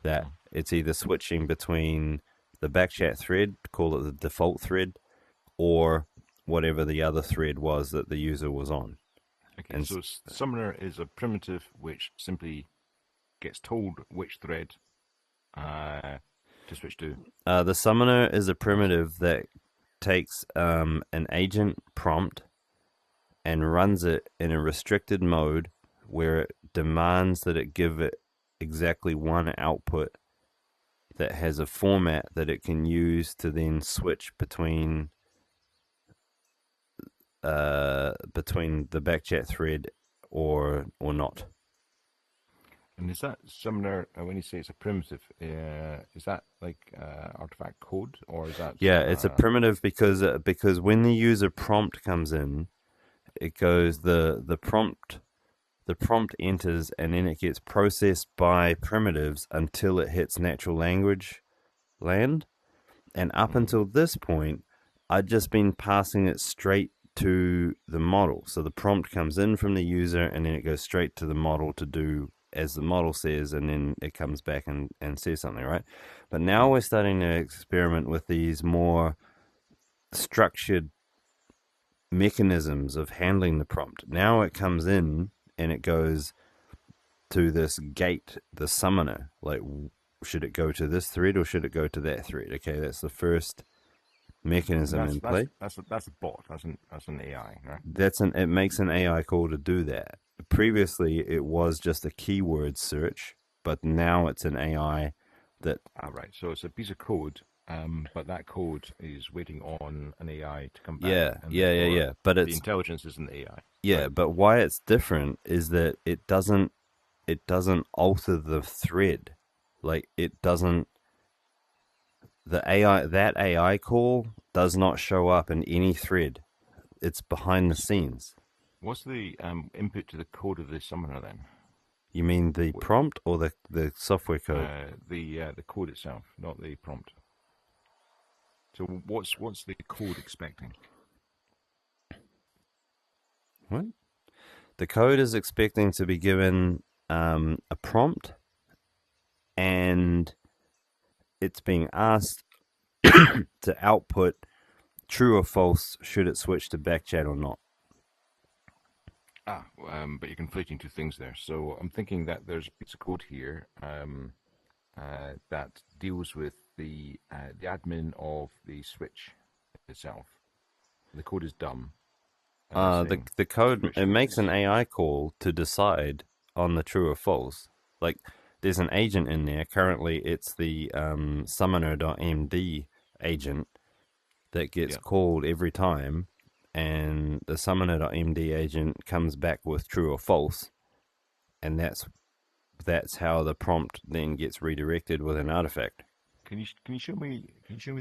that it's either switching between the backchat thread, call it the default thread, or whatever the other thread was that the user was on. Okay, so summoner is a primitive which simply gets told which thread to switch to. The summoner is a primitive that takes an agent prompt and runs it in a restricted mode where it demands that it give it exactly one output that has a format that it can use to then switch between the backchat thread or not. And is that summoner, when you say it's a primitive, is that like artifact code, or is that? Yeah, it's a primitive because when the user prompt comes in, it goes the prompt enters, and then it gets processed by primitives until it hits natural language land. And up until this point, I'd just been passing it straight to the model. So the prompt comes in from the user, and then it goes straight to the model to do as the model says, and then it comes back and says something, right? But now we're starting to experiment with these more structured mechanisms of handling the prompt. Now it comes in and it goes to this gate, the summoner. Like, should it go to this thread or should it go to that thread? Okay, that's the first mechanism in play. That's a bot. That's an AI, right? It makes an AI call to do that. Previously, it was just a keyword search, but now it's an AI that. Right. So it's a piece of code, but that code is waiting on an AI to come back. Yeah. But the intelligence is an AI. Yeah, right? But why it's different is that it doesn't alter the thread. Like, it doesn't. That AI call does not show up in any thread. It's behind the scenes. What's the input to the code of the summoner then? You mean the prompt or the software code? The code itself, not the prompt. So what's the code expecting? What? The code is expecting to be given a prompt, and it's being asked to output true or false should it switch to backchat or not. But you're conflating two things there. So I'm thinking that there's a piece of code here that deals with the admin of the switch itself. The code is dumb. The code, it makes an switches. AI call to decide on the true or false. Like, there's an agent in there. Currently, it's the summoner.md agent that gets Yeah. called every time, and the summoner.md agent comes back with true or false, and that's how the prompt then gets redirected with an artifact. Can you show me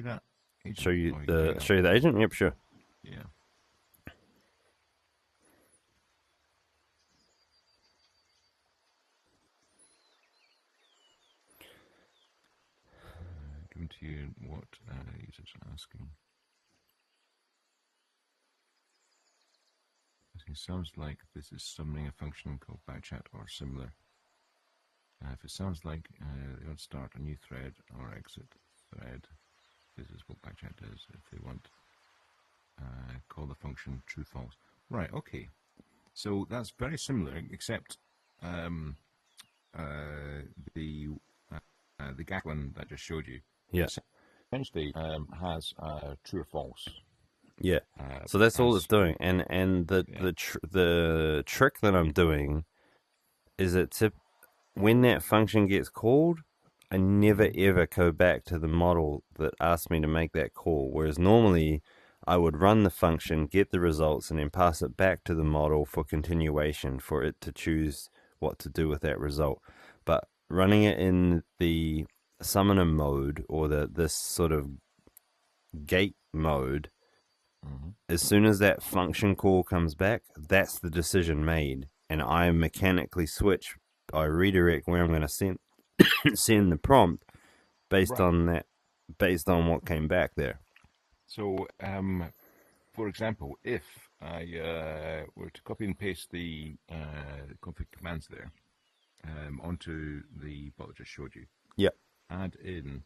that agent? Show you yeah. show you the agent? Yep, sure. Yeah. Given to you what users are asking. It sounds like this is summoning a function called backchat or similar. If it sounds like they want to start a new thread or exit thread, this is what backchat does. If they want, call the function true false. Right. Okay. So that's very similar, except the GAC one that I just showed you. Yeah. Essentially has true or false. Yeah. So that's all it's doing, and the trick that I'm doing is that when that function gets called, I never ever go back to the model that asked me to make that call. Whereas normally I would run the function, get the results, and then pass it back to the model for continuation for it to choose what to do with that result. But running it in the summoner mode or this sort of gate mode, as soon as that function call comes back, that's the decision made, and I mechanically switch. I redirect where I'm going to send the prompt based on what came back there. So, for example, if I were to copy and paste the config commands there onto the bot I just showed you, yep, add in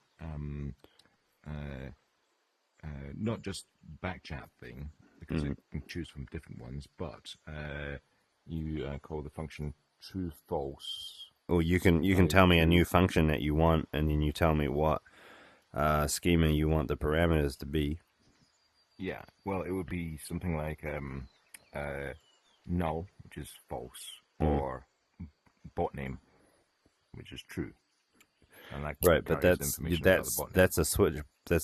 not just backchat thing, because it can choose from different ones, but you call the function true false. Or you can tell me a new function that you want, and then you tell me what schema you want the parameters to be. Yeah, well, it would be something like null, which is false, or bot name, which is true. And that right, but that's a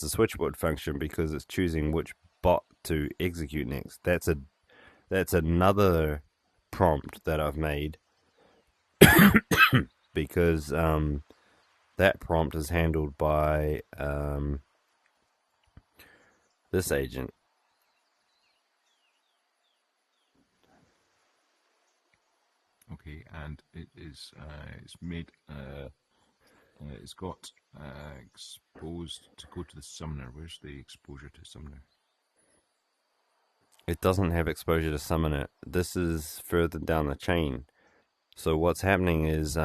switchboard function because it's choosing which bot to execute next. That's another prompt that I've made because that prompt is handled by this agent. Okay, and it is it's made it's got exposed to go to the summoner. Where's the exposure to summoner? It doesn't have exposure to summoner. This is further down the chain. So what's happening is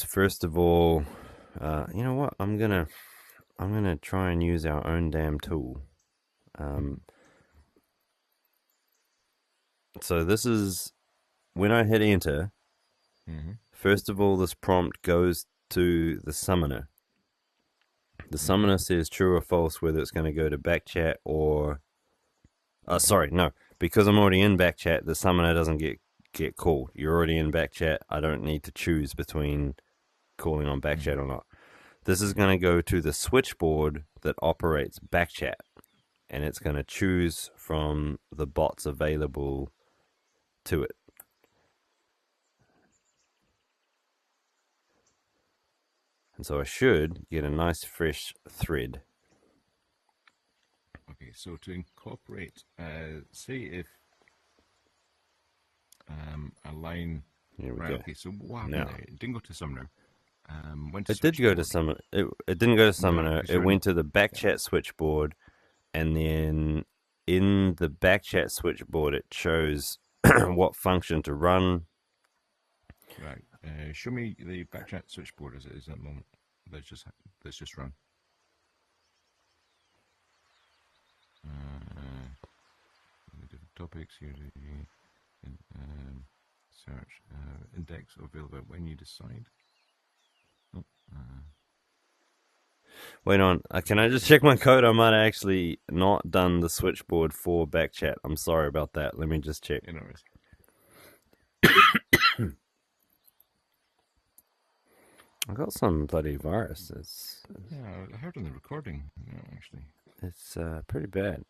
first of all, you know what? I'm gonna try and use our own damn tool. So this is when I hit enter. First of all, this prompt goes to the summoner. The summoner says true or false whether it's going to go to backchat or... sorry, no. Because I'm already in backchat, the summoner doesn't get called. You're already in backchat. I don't need to choose between calling on backchat or not. This is going to go to the switchboard that operates backchat. And it's going to choose from the bots available to it. And so I should get a nice fresh thread. Okay, so to incorporate, say if a line... Here we right, go. okay, so what happened there? It didn't go to summoner. It did go to summoner. It didn't go to summoner. It went to the backchat switchboard, and then in the backchat switchboard, it shows what function to run. Right. Show me the backchat switchboard as it is at the moment. Let's just run. topics here. Search index available when you decide. Oh, Wait on. Can I just check my code? I might have actually not done the switchboard for backchat. I'm sorry about that. Let me just check. you know, it's, I got some bloody virus. yeah, I heard on the recording. Actually, It's pretty bad.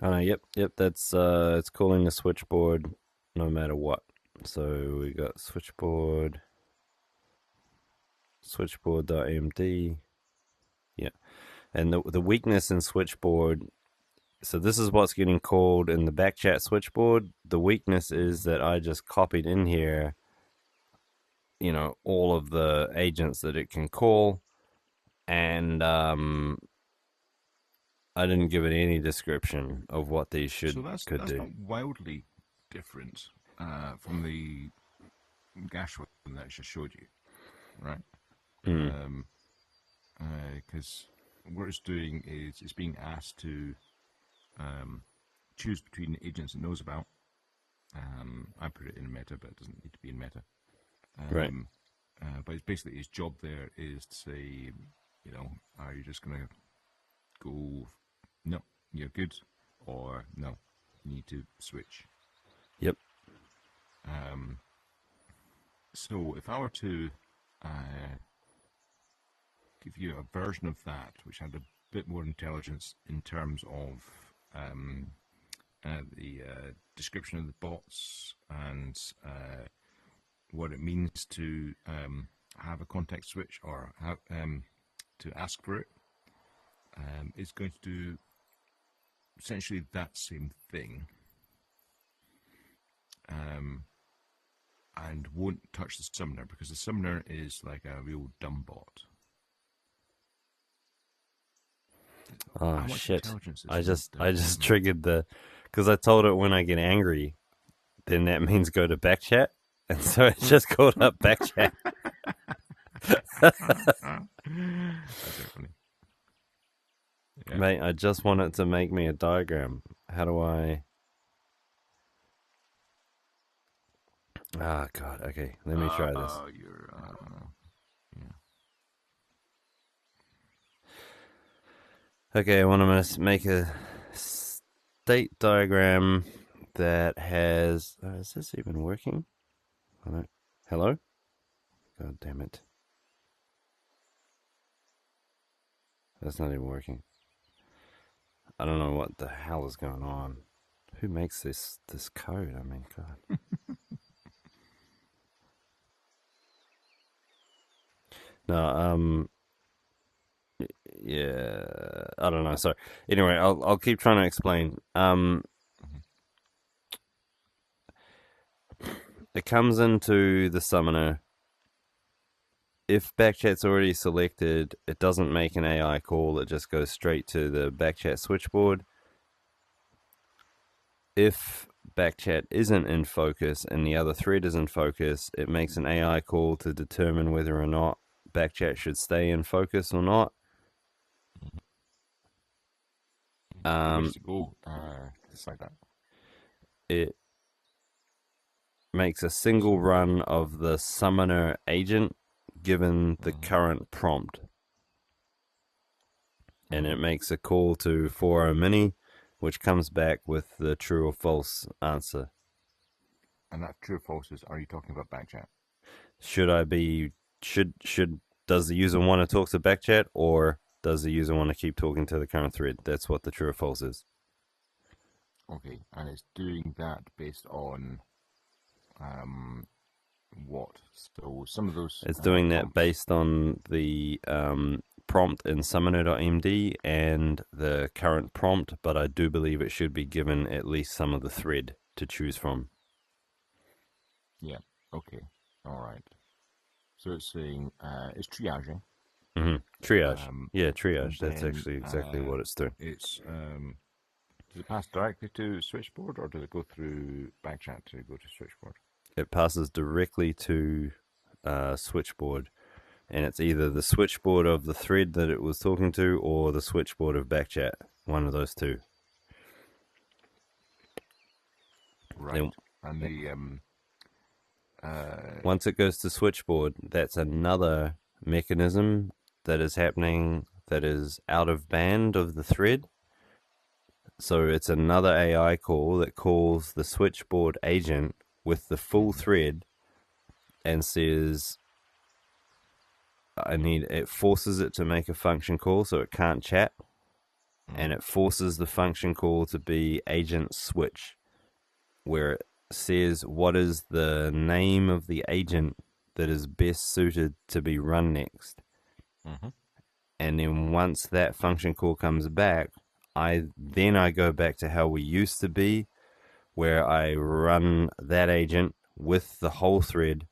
Oh no, yep. That's it's calling the switchboard no matter what. So we got switchboard.amd. Yeah, and the weakness in switchboard. So this is what's getting called in the backchat switchboard. The weakness is that I just copied in here, all of the agents that it can call, and I didn't give it any description of what these could do. That's not wildly different from the Gash one that I just showed you, right? Because what it's doing is it's being asked to choose between agents it knows about. I put it in meta, but it doesn't need to be in meta. Right. But it's basically his job there is to say, are you just going to go, no, you're good, or no, you need to switch. Yep. So if I were to give you a version of that which had a bit more intelligence in terms of the description of the bots and what it means to have a context switch or have, to ask for it, it's going to do essentially that same thing, and won't touch the summoner because the summoner is like a real dumb bot. Oh shit! I just triggered because I told it when I get angry, then that means go to backchat, and so it just called up backchat. That's funny. Yeah. Mate, I just want it to make me a diagram. How do I? Ah, God. Okay, let me try this. Yeah. Okay, I want to make a state diagram that has... is this even working? Hello? God damn it. That's not even working. I don't know what the hell is going on. Who makes this code? I mean, God. No, yeah, I don't know. So anyway, I'll keep trying to explain. It comes into the summoner. If backchat's already selected, it doesn't make an AI call. It just goes straight to the backchat switchboard. If backchat isn't in focus and the other thread is in focus, it makes an AI call to determine whether or not backchat should stay in focus or not. Just like that. It makes a single run of the summoner agent given the current prompt. And it makes a call to 4.0 mini, which comes back with the true or false answer. And that true or false is, are you talking about backchat? Does the user want to talk to backchat, or does the user want to keep talking to the current thread? That's what the true or false is. Okay, and it's doing that based on what? So some of those... It's doing that based on the prompt in summoner.md and the current prompt, but I do believe it should be given at least some of the thread to choose from. Yeah, okay, all right. So it's saying, it's triaging. Triage. Yeah, And triage. That's then actually exactly what it's doing. it's does it pass directly to Switchboard, or does it go through Backchat to go to Switchboard? It passes directly to Switchboard, and it's either the switchboard of the thread that it was talking to or the switchboard of Backchat. One of those two. Right. Then, And the once it goes to switchboard, that's another mechanism that is happening that is out of band of the thread. So it's another AI call that calls the switchboard agent with the full thread and says, it forces it to make a function call so it can't chat, and it forces the function call to be agent switch, where it says what is the name of the agent that is best suited to be run next. And then once that function call comes back, I go back to how we used to be, where I run that agent with the whole thread,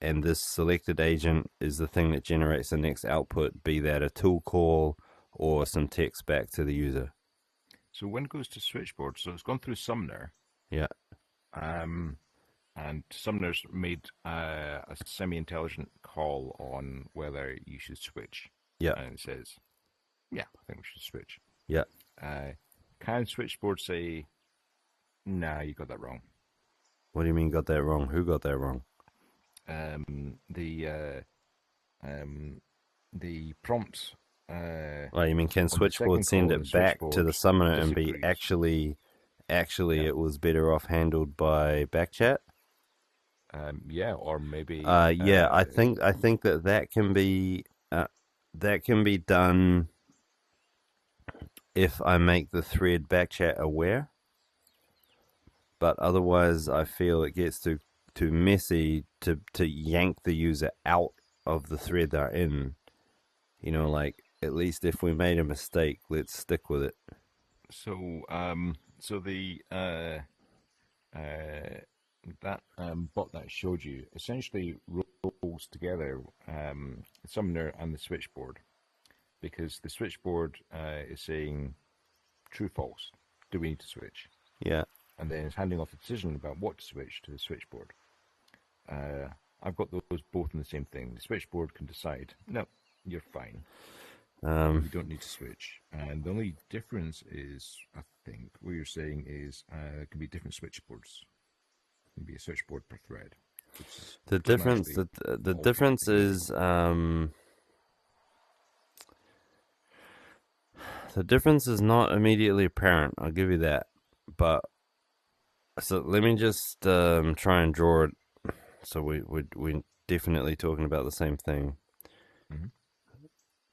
and this selected agent is the thing that generates the next output, be that a tool call or some text back to the user. So when it goes to Switchboard, so it's gone through Sumner. Yeah. And Sumner's made a semi-intelligent call on whether you should switch. Yeah. And it says, yeah, I think we should switch. Yeah. Can Switchboard say, nah, you got that wrong? What do you mean got that wrong? Who got that wrong? The prompt. You mean can Switchboard send it back to the summoner and be actually it was better off handled by Backchat? Yeah, or maybe. I think that can be done if I make the thread Backchat aware. But otherwise, I feel it gets too messy to yank the user out of the thread they're in. At least if we made a mistake, let's stick with it. So the that bot that I showed you essentially rolls together Summoner and the switchboard, because the switchboard is saying true, false. Do we need to switch? Yeah. And then it's handing off a decision about what to switch to the switchboard. I've got those both in the same thing. The switchboard can decide, no, you're fine. You don't need to switch. And the only difference is, I think, what you're saying is it can be different switchboards. It can be a switchboard per thread. The difference is the difference is not immediately apparent. I'll give you that. But so let me just try and draw it. So we're definitely talking about the same thing. Mm-hmm.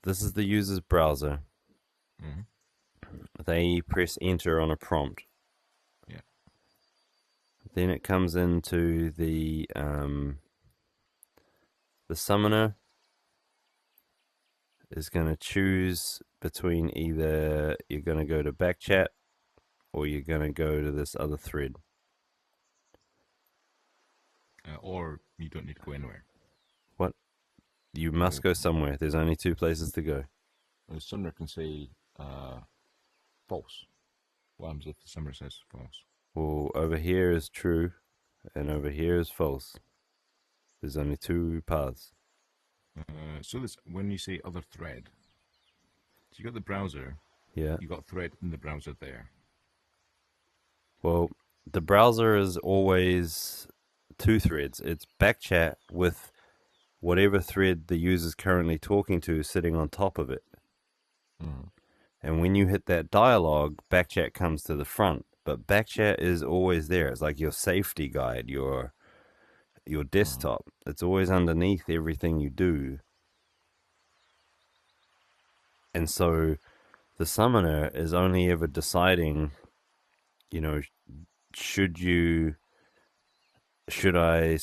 This is the user's browser. Mm-hmm. They press enter on a prompt. Yeah. Then it comes into the summoner is going to choose between either you're going to go to Backchat or you're going to go to this other thread. Or you don't need to go anywhere. What? You must go somewhere. There's only two places to go. The summoner can say false. What happens if the summoner says false? Well, over here is true, and over here is false. There's only two paths. So this, when you say other thread, so you got the browser. Yeah. You got thread in the browser there. Well, the browser is always two threads. It's Backchat with whatever thread the user's currently talking to sitting on top of it. Mm. And when you hit that dialogue, Backchat comes to the front. But Backchat is always there. It's like your safety guide, your desktop. It's always underneath everything you do. And so the summoner is only ever deciding, should I,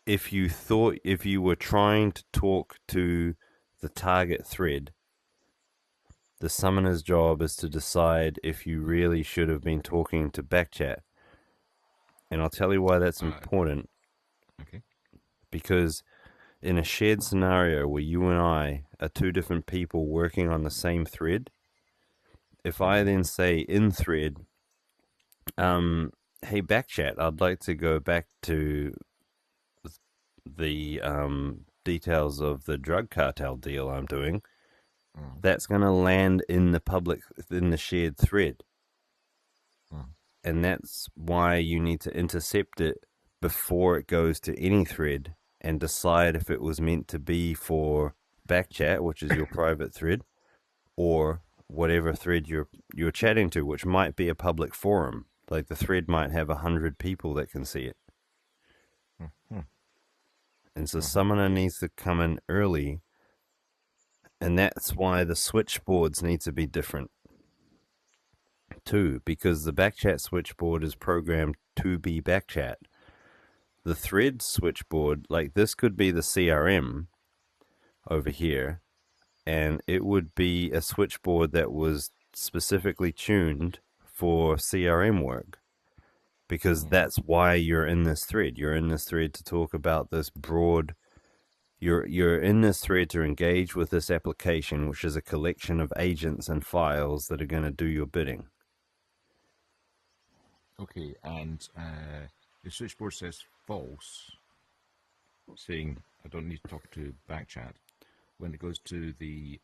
if you were trying to talk to the target thread, the summoner's job is to decide if you really should have been talking to Backchat. And I'll tell you why that's important. Okay. Because in a shared scenario where you and I are two different people working on the same thread, if I then say in thread, hey Backchat, I'd like to go back to the details of the drug cartel deal I'm doing, that's going to land in the shared thread. And that's why you need to intercept it before it goes to any thread and decide if it was meant to be for Backchat, which is your private thread, or whatever thread you're chatting to, which might be a public forum. Like the thread might have 100 people that can see it. And so Summoner needs to come in early, and that's why the switchboards need to be different too, because the Backchat switchboard is programmed to be Backchat. The thread switchboard, like this could be the CRM over here, and it would be a switchboard that was specifically tuned for CRM work, because that's why you're in this thread. You're in this thread to talk about this broad. You're in this thread to engage with this application, which is a collection of agents and files that are going to do your bidding. Okay, and the switchboard says false, saying I don't need to talk to Backchat. When it goes to the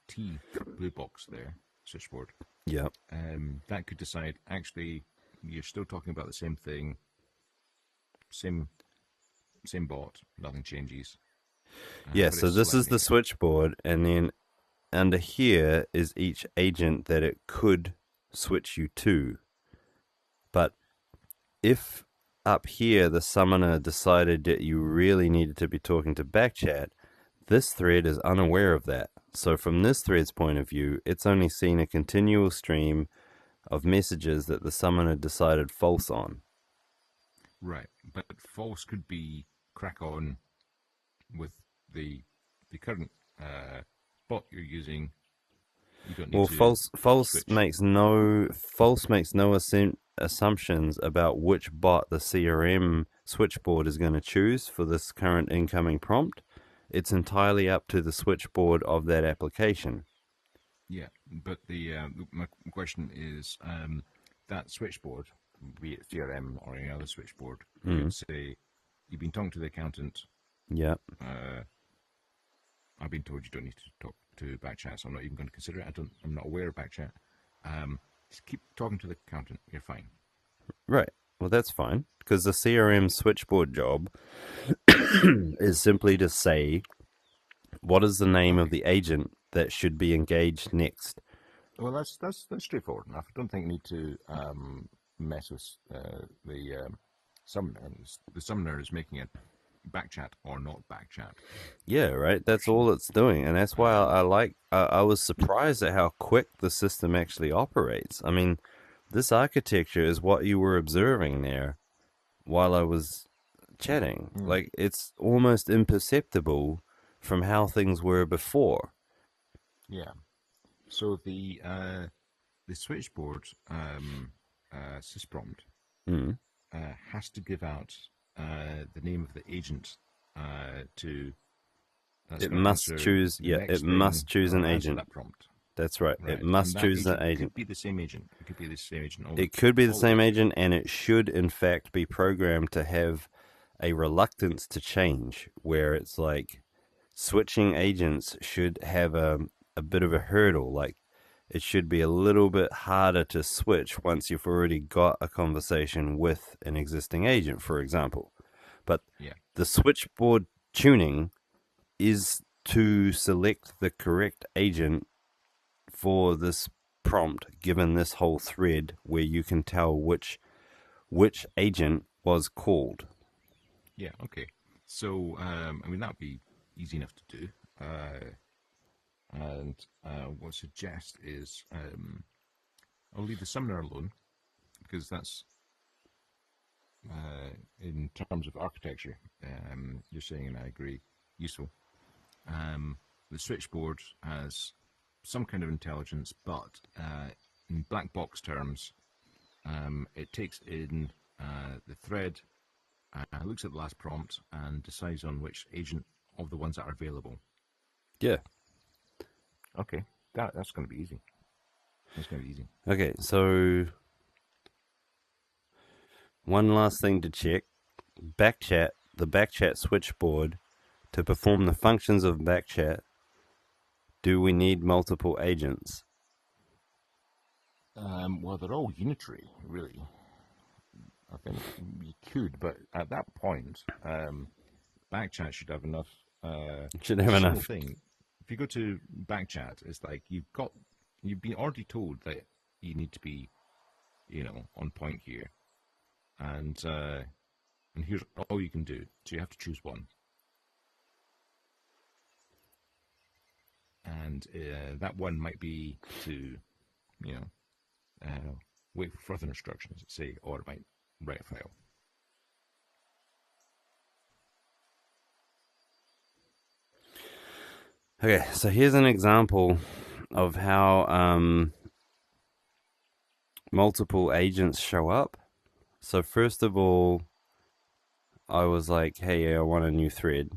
T blue box there, switchboard, that could decide actually you're still talking about the same thing, same bot, nothing changes. So this is the switchboard, and then under here is each agent that it could switch you to. But if up here the summoner decided that you really needed to be talking to Backchat, this thread is unaware of that. So from this thread's point of view, it's only seen a continual stream of messages that the summoner decided false on. Right, but false could be crack on with the current bot you're using. You don't need to false makes no assumptions about which bot the CRM switchboard is going to choose for this current incoming prompt. It's entirely up to the switchboard of that application. Yeah, but my question is that switchboard, be it CRM or any other switchboard, would say you've been talking to the accountant. Yeah. I've been told you don't need to talk to Backchat, so I'm not even going to consider it. I'm not aware of Backchat. Just keep talking to the accountant. You're fine. Right. Well, that's fine, because the CRM switchboard job is simply to say, what is the name of the agent that should be engaged next? Well, that's straightforward enough. I don't think you need to mess with the summoner. The summoner is making it Backchat or not Backchat. Yeah, right. That's all it's doing, and that's why I was surprised at how quick the system actually operates. I mean, this architecture is what you were observing there while I was chatting. Like, it's almost imperceptible from how things were before. Yeah. So the switchboard sysprompt has to give out the name of the agent to. It must choose. Yeah, it must choose an agent. That prompt. That's right. It must choose an agent. It could be the same agent. It could be the same agent. It could be the same agent, and it should, in fact, be programmed to have a reluctance to change, where it's like switching agents should have a bit of a hurdle. Like, it should be a little bit harder to switch once you've already got a conversation with an existing agent, for example. But the switchboard tuning is to select the correct agent for this prompt, given this whole thread where you can tell which agent was called. Yeah, okay. So, I mean, that would be easy enough to do. And what I suggest is I'll leave the summoner alone, because that's, in terms of architecture, you're saying, and I agree, useful. The switchboard has some kind of intelligence, but in black box terms, it takes in the thread looks at the last prompt and decides on which agent of the ones that are available. Yeah. Okay, that's going to be easy. That's going to be easy. Okay, so one last thing to check. Backchat, the backchat switchboard, to perform the functions of backchat, do we need multiple agents? Well, they're all unitary, really. I think you could, but at that point, backchat should have enough. Should have enough. Thing. If you go to backchat, it's like you've been already told that you need to be, on point here, and here's all you can do. So you have to choose one, and that one might be to, wait for further instructions, say, or it might write a file. Okay, so here's an example of how multiple agents show up. So first of all, I was like, hey, I want a new thread.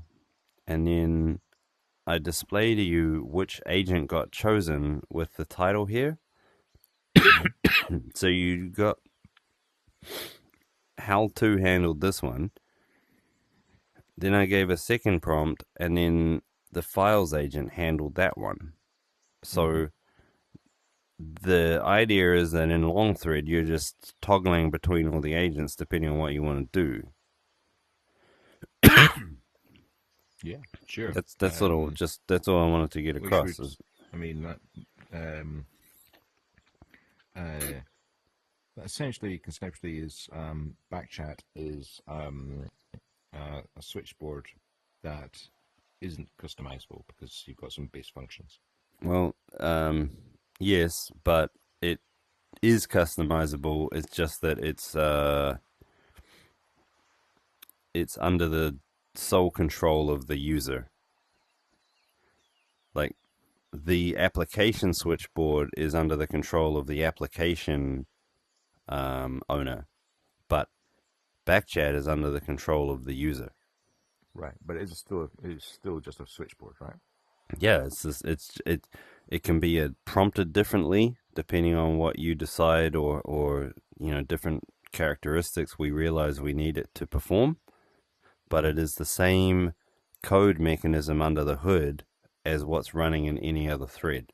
And then I display to you which agent got chosen with the title here. So you got how to handled this one. Then I gave a second prompt, and then the files agent handled that one. So the idea is that in long thread, you're just toggling between all the agents depending on what you want to do. Yeah, sure. That's sort of that's all I wanted to get across. That essentially, conceptually, is backchat is a switchboard that isn't customizable because you've got some base functions. Well, yes, but it is customizable. It's just that it's under the sole control of the user. Like, the application switchboard is under the control of the application owner, but backchat is under the control of the user. Right, but it's still just a switchboard, right? Yeah, it can be prompted differently depending on what you decide or different characteristics we realize we need it to perform. But it is the same code mechanism under the hood as what's running in any other thread.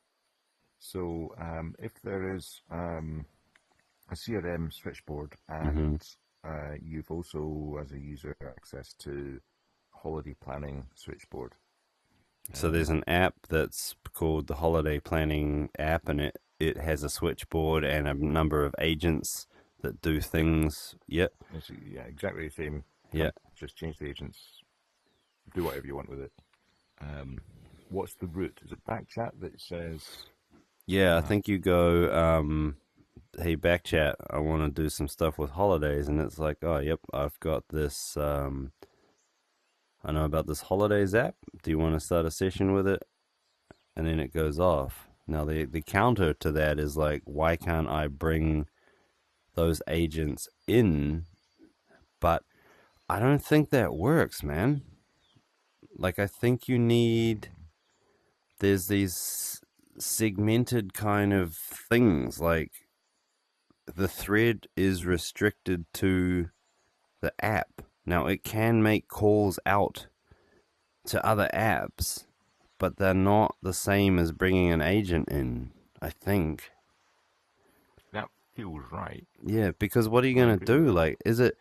So if there is a CRM switchboard and you've also, as a user, access to holiday planning switchboard. So there's an app that's called the Holiday Planning app, and it has a switchboard and a number of agents that do things. Yep. Yeah, exactly the same. Yeah. Just change the agents. Do whatever you want with it. What's the route? Is it backchat that says? Yeah, I think you go, hey, backchat, I want to do some stuff with holidays. And it's like, oh, yep, I've got this, I know about this holidays app. Do you want to start a session with it? And then it goes off. Now, the counter to that is like, why can't I bring those agents in? But I don't think that works, man. Like, I think there's these segmented kind of things, like the thread is restricted to the app. Now, it can make calls out to other apps, but they're not the same as bringing an agent in, I think. That feels right. Yeah, because what are you going to do? Like, is it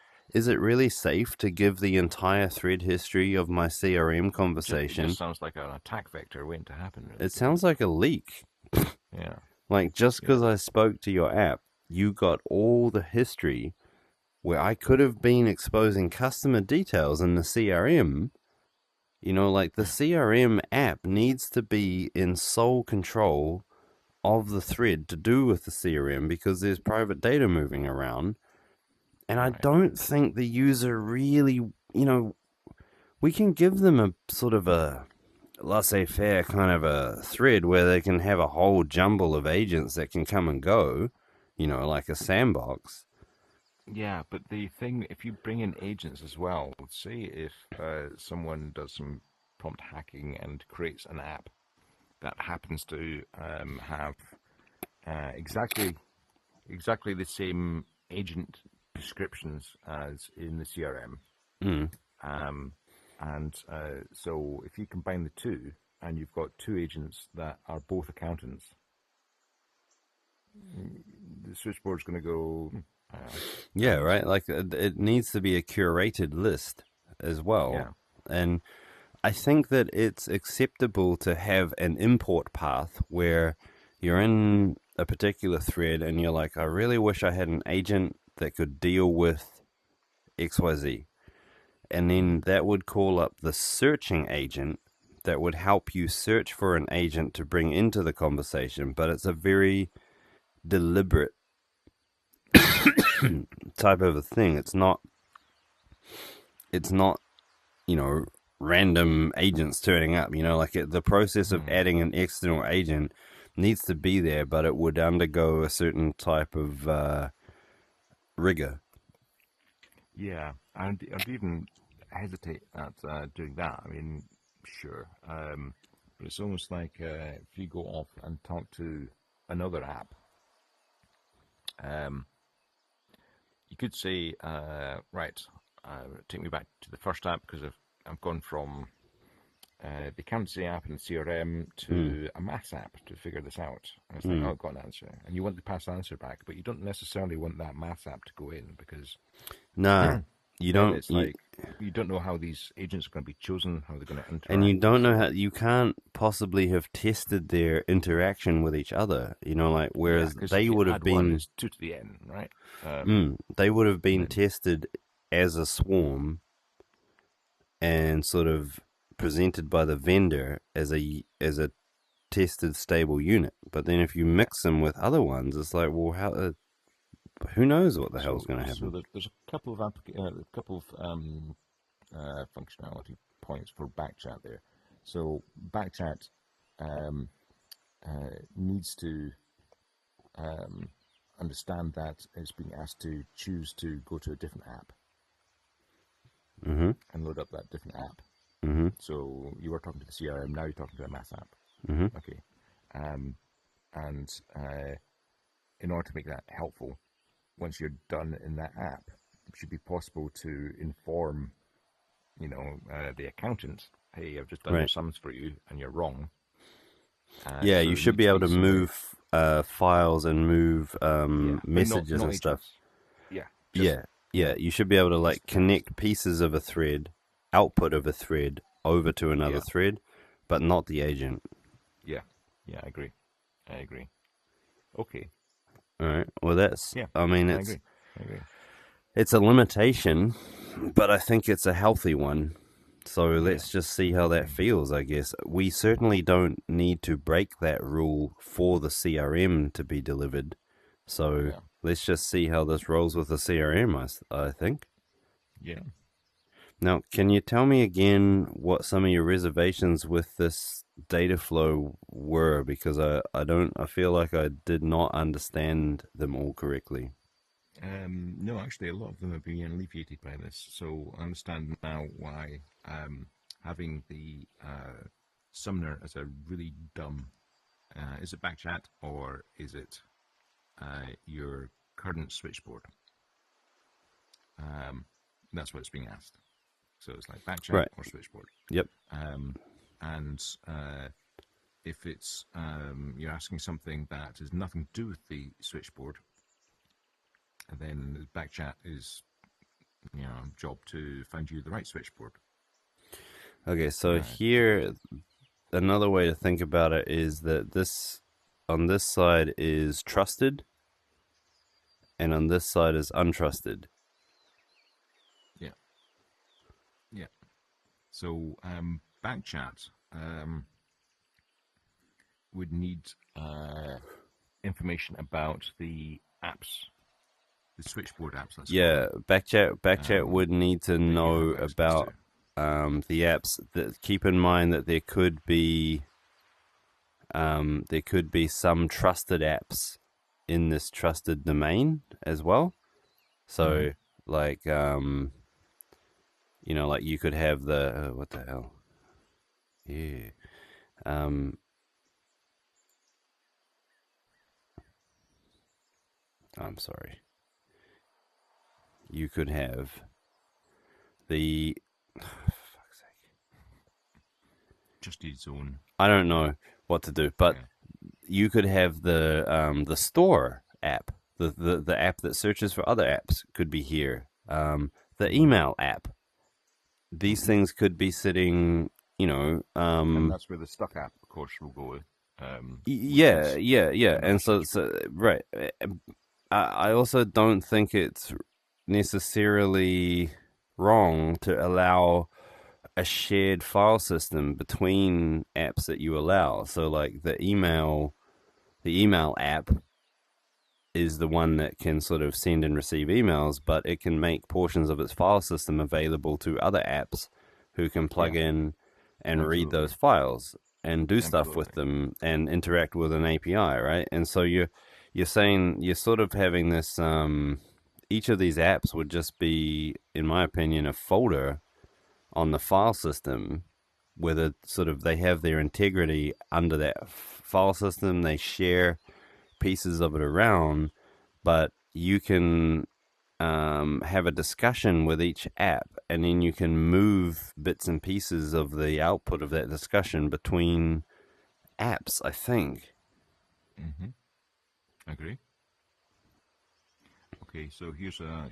really safe to give the entire thread history of my CRM conversation? It just sounds like an attack vector waiting to happen. Really. It sounds like a leak. Yeah. Like, just because I spoke to your app, you got all the history where I could have been exposing customer details in the CRM. Like, the CRM app needs to be in sole control of the thread to do with the CRM because there's private data moving around. And I don't think the user really, we can give them a sort of a laissez-faire kind of a thread where they can have a whole jumble of agents that can come and go, like a sandbox. Yeah, but the thing, if you bring in agents as well, say if someone does some prompt hacking and creates an app that happens to have exactly the same agent descriptions as in the CRM, Mm. um, and so if you combine the two, and you've got two agents that are both accountants, the switchboard's going to go. Yeah, right. Like it needs to be a curated list as well. Yeah. And I think that it's acceptable to have an import path where you're in a particular thread and you're like, I really wish I had an agent that could deal with XYZ. And then that would call up the searching agent that would help you search for an agent to bring into the conversation. But it's a very deliberate type of a thing. It's not, random agents turning up, like the process of adding an external agent needs to be there, but it would undergo a certain type of rigor. Yeah, I'd even hesitate at doing that. I mean, sure, but it's almost like if you go off and talk to another app, you could say, right, take me back to the first app because I've gone from the accountancy app and the CRM to a maths app to figure this out. And it's like, oh, I've got an answer. And you want to pass the answer back, but you don't necessarily want that maths app to go in because No, you don't. it's like you don't know how these agents are going to be chosen, how they're going to interact. And you don't know how, you can't possibly have tested their interaction with each other, like, whereas they would have been. 2 to the n, right? They would have been tested as a swarm and sort of presented by the vendor as a tested stable unit. But then if you mix them with other ones, it's like, well, how? Who knows what the hell's going to happen? So there's a couple of functionality points for backchat there. So backchat needs to understand that it's being asked to choose to go to a different app and load up that different app. So you were talking to the CRM, now you're talking to a math app. Okay. And in order to make that helpful, once you're done in that app, it should be possible to inform, the accountant, hey, I've just done your sums for you and you're wrong. Yeah, so you should be able to move files and move messages and stuff. Yeah. Yeah. You should be able to connect pieces of a thread, output of a thread over to another thread, but not the agent. Yeah, I agree. Okay. All right. Well, that's. Yeah. I mean, I agree. It's a limitation, but I think it's a healthy one. So let's just see how that feels, I guess. We certainly don't need to break that rule for the CRM to be delivered. So let's just see how this rolls with the CRM, I think. Yeah. Now, can you tell me again what some of your reservations with this data flow were? Because I feel like I did not understand them all correctly. No, actually, a lot of them have been alleviated by this. So I understand now why having the summoner as a really dumb, is it backchat or is it your current switchboard? That's what it's being asked. So it's like backchat or switchboard. Yep. And if it's you're asking something that has nothing to do with the switchboard, then the backchat is job to find you the right switchboard. Okay, so here another way to think about it is that this on this side is trusted and on this side is untrusted. Yeah. So backchat would need information about the apps, the switchboard apps. Backchat would need to know about the apps. Keep in mind that there could be some trusted apps in this trusted domain as well. So, like, you know, like you could have the what the hell? Yeah. Um, I'm sorry. You could have the fuck's sake. Just its own. I don't know what to do, but Yeah. you could have the store app, the app that searches for other apps could be here. The email app. These things could be sitting, you know, And that's where the Stuck app, of course, will go. Which yeah, is yeah. another And so, switchboard. right. I also don't think it's necessarily wrong to allow a shared file system between apps that you allow. So, like the email app is the one that can sort of send and receive emails, but it can make portions of its file system available to other apps who can plug Yeah, in and read absolutely. those files and do stuff with Absolutely. them and interact with an API, right? And so you're saying you're sort of having this each of these apps would just be, in my opinion, a folder on the file system where the sort of they have their integrity under that file system. They share pieces of it around, but you can have a discussion with each app, and then you can move bits and pieces of the output of that discussion between apps, I think. Mm-hmm. Agree. Okay, so here's a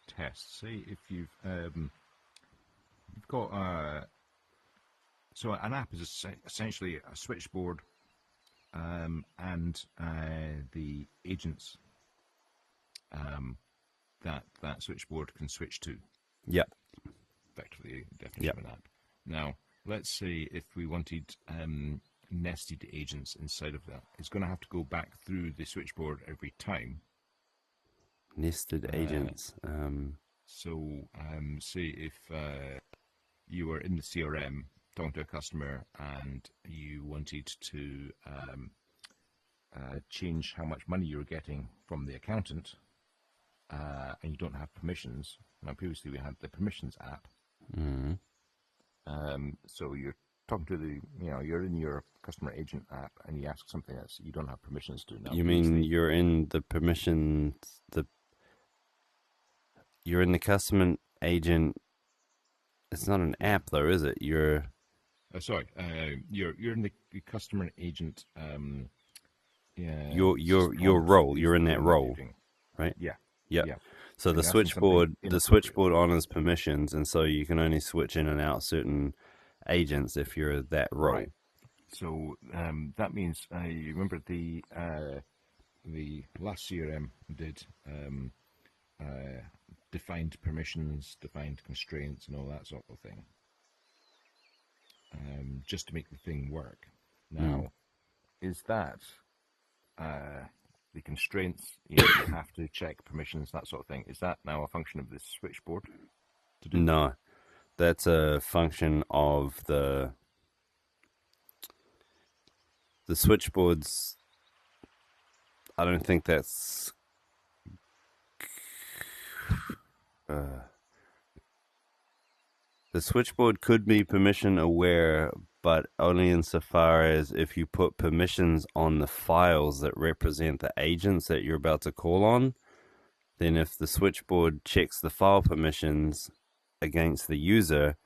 test. Say if you've got so an app is essentially a switchboard, and the agents that switchboard can switch to. Yep. Effectively, the definition Yep. of an app. Now, let's say if we wanted nested agents inside of that, it's going to have to go back through the switchboard every time. Nested agents. So, say if you were in the CRM talking to a customer and you wanted to change how much money you're getting from the accountant, and you don't have permissions. Now, previously we had the permissions app. So you're talking to you're in your customer agent app and you ask something that you don't have permissions to. Now, You mean previously, you're in the permissions, you're in the customer agent. It's not an yeah. app though, is it? Sorry, you're in the customer agent. Yeah, Your honors role. is You're the in that thing that you're role, doing. right? Yeah, Yep. yeah. So And you're asking something the inappropriate. switchboard honors permissions, and so you can only switch in and out certain agents if you're that Right. role. So that means you remember the last CRM did defined permissions, defined constraints, and all that sort of thing, just to make the thing work. Now, is that the constraints? You have to check permissions, that sort of thing. Is that now a function of this switchboard to do? No, that's a function of the switchboards. I don't think that's. The switchboard could be permission aware, but only insofar as if you put permissions on the files that represent the agents that you're about to call on, then if the switchboard checks the file permissions against the user,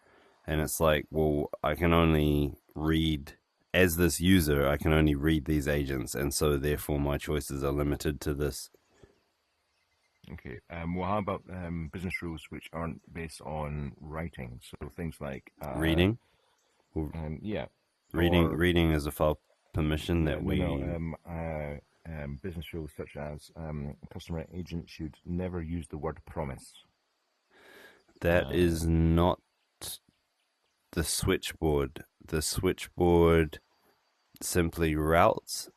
and it's like, well, I can only read, as this user, I can only read these agents, and so therefore my choices are limited to this. Okay. Well, how about business rules which aren't based on writing? So things like Reading? yeah, or Reading is a file permission yeah, that no, we. business rules such as customer agent should never use the word promise. That is not the switchboard. The switchboard simply routes.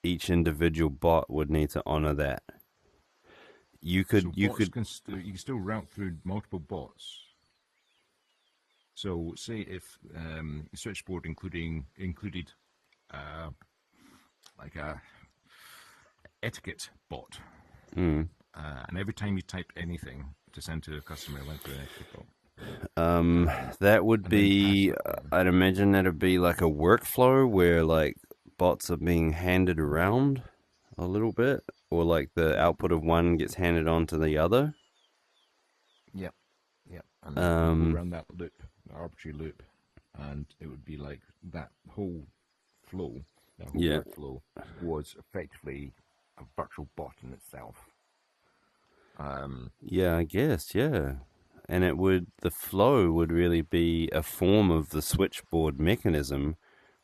Each individual bot would need to honor that. You So could bots you can still route through multiple bots. So say if switchboard included like a etiquette bot, and every time you typed anything to send to a customer, it went through an export bot. That would And then be, passed that. I'd imagine that'd be like a workflow where like bots are being handed around a little bit, or like the output of one gets handed on to the other. Yep, yep. And you go Um, around that loop, the arbitrary loop, and it would be like that whole flow, that whole yeah, workflow was effectively a virtual bot in itself. yeah, I guess, yeah. And the flow would really be a form of the switchboard mechanism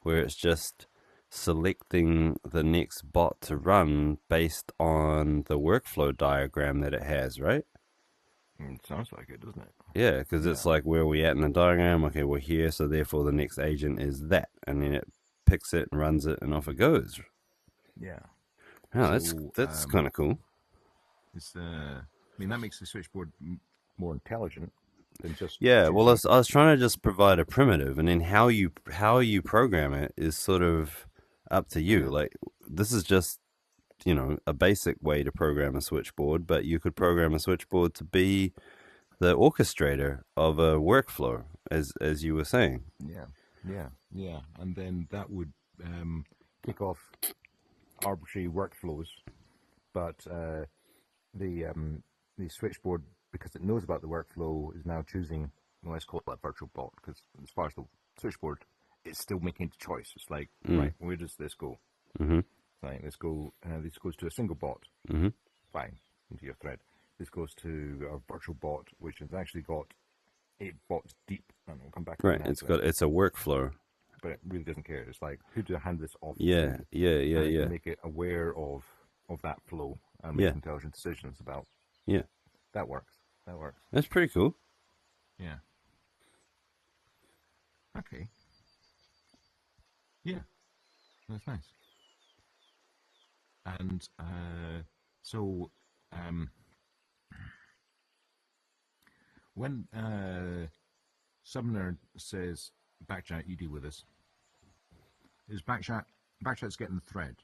where it's just selecting the next bot to run based on the workflow diagram that it has, right? It sounds like it, doesn't it? Yeah, because Yeah, it's like, where are we at in the diagram? Okay, we're here, so therefore the next agent is that. And then it picks it and runs it, and off it goes. yeah. Oh, So that's kind of cool. it's I mean that makes the switchboard more intelligent than just Yeah, well, choosing. I was trying to just provide a primitive, and then how you program it is sort of up to you. Yeah, Like, this is just, a basic way to program a switchboard, but you could program a switchboard to be the orchestrator of a workflow, as you were saying. yeah, yeah, yeah. And then that would kick off arbitrary workflows, but the switchboard, because it knows about the workflow, is now choosing. Well, let's call it that virtual bot, because as far as the switchboard, it's still making the choice. It's like, right, where does this go? Mm-hmm. Fine, let's go. This goes to a single bot. Mm-hmm. Fine, into your thread. This goes to a virtual bot, which has actually got 8 bots deep, and we'll come back to Right. that. It's a workflow. But it really doesn't care. It's like, who do I hand this off Yeah. to? Yeah. Yeah. And it Yeah. can make it aware of that flow and make Yeah. intelligent decisions about. Yeah. That works. That works. That's pretty cool. Yeah. Okay. Yeah, that's nice. And so when Sumner says backchat, you deal with this. Is backchat's getting the thread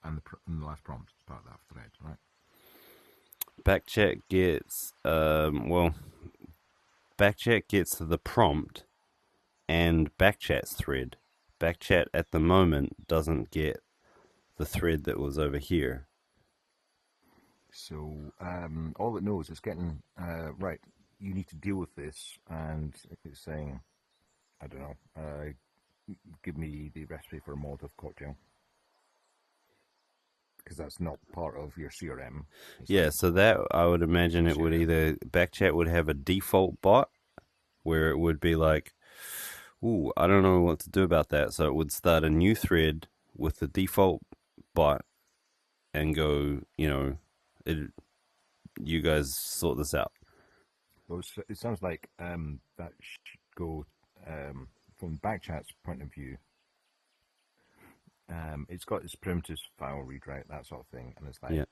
and the last prompt as part of that thread, right? Backchat gets Backchat gets the prompt and Backchat's thread. Backchat at the moment doesn't get the thread that was over here. So all it knows is getting right. You need to deal with this, and it's saying, I don't know, give me the recipe for a Molotov cocktail, because that's not part of your CRM. Yeah, so that I would imagine it would either Backchat would have a default bot where it would be like, ooh, I don't know what to do about that. So it would start a new thread with the default bot and go, you guys sort this out. Well, it sounds like that should go from Backchat's point of view. It's got its primitives file read write, that sort of thing, and it's like,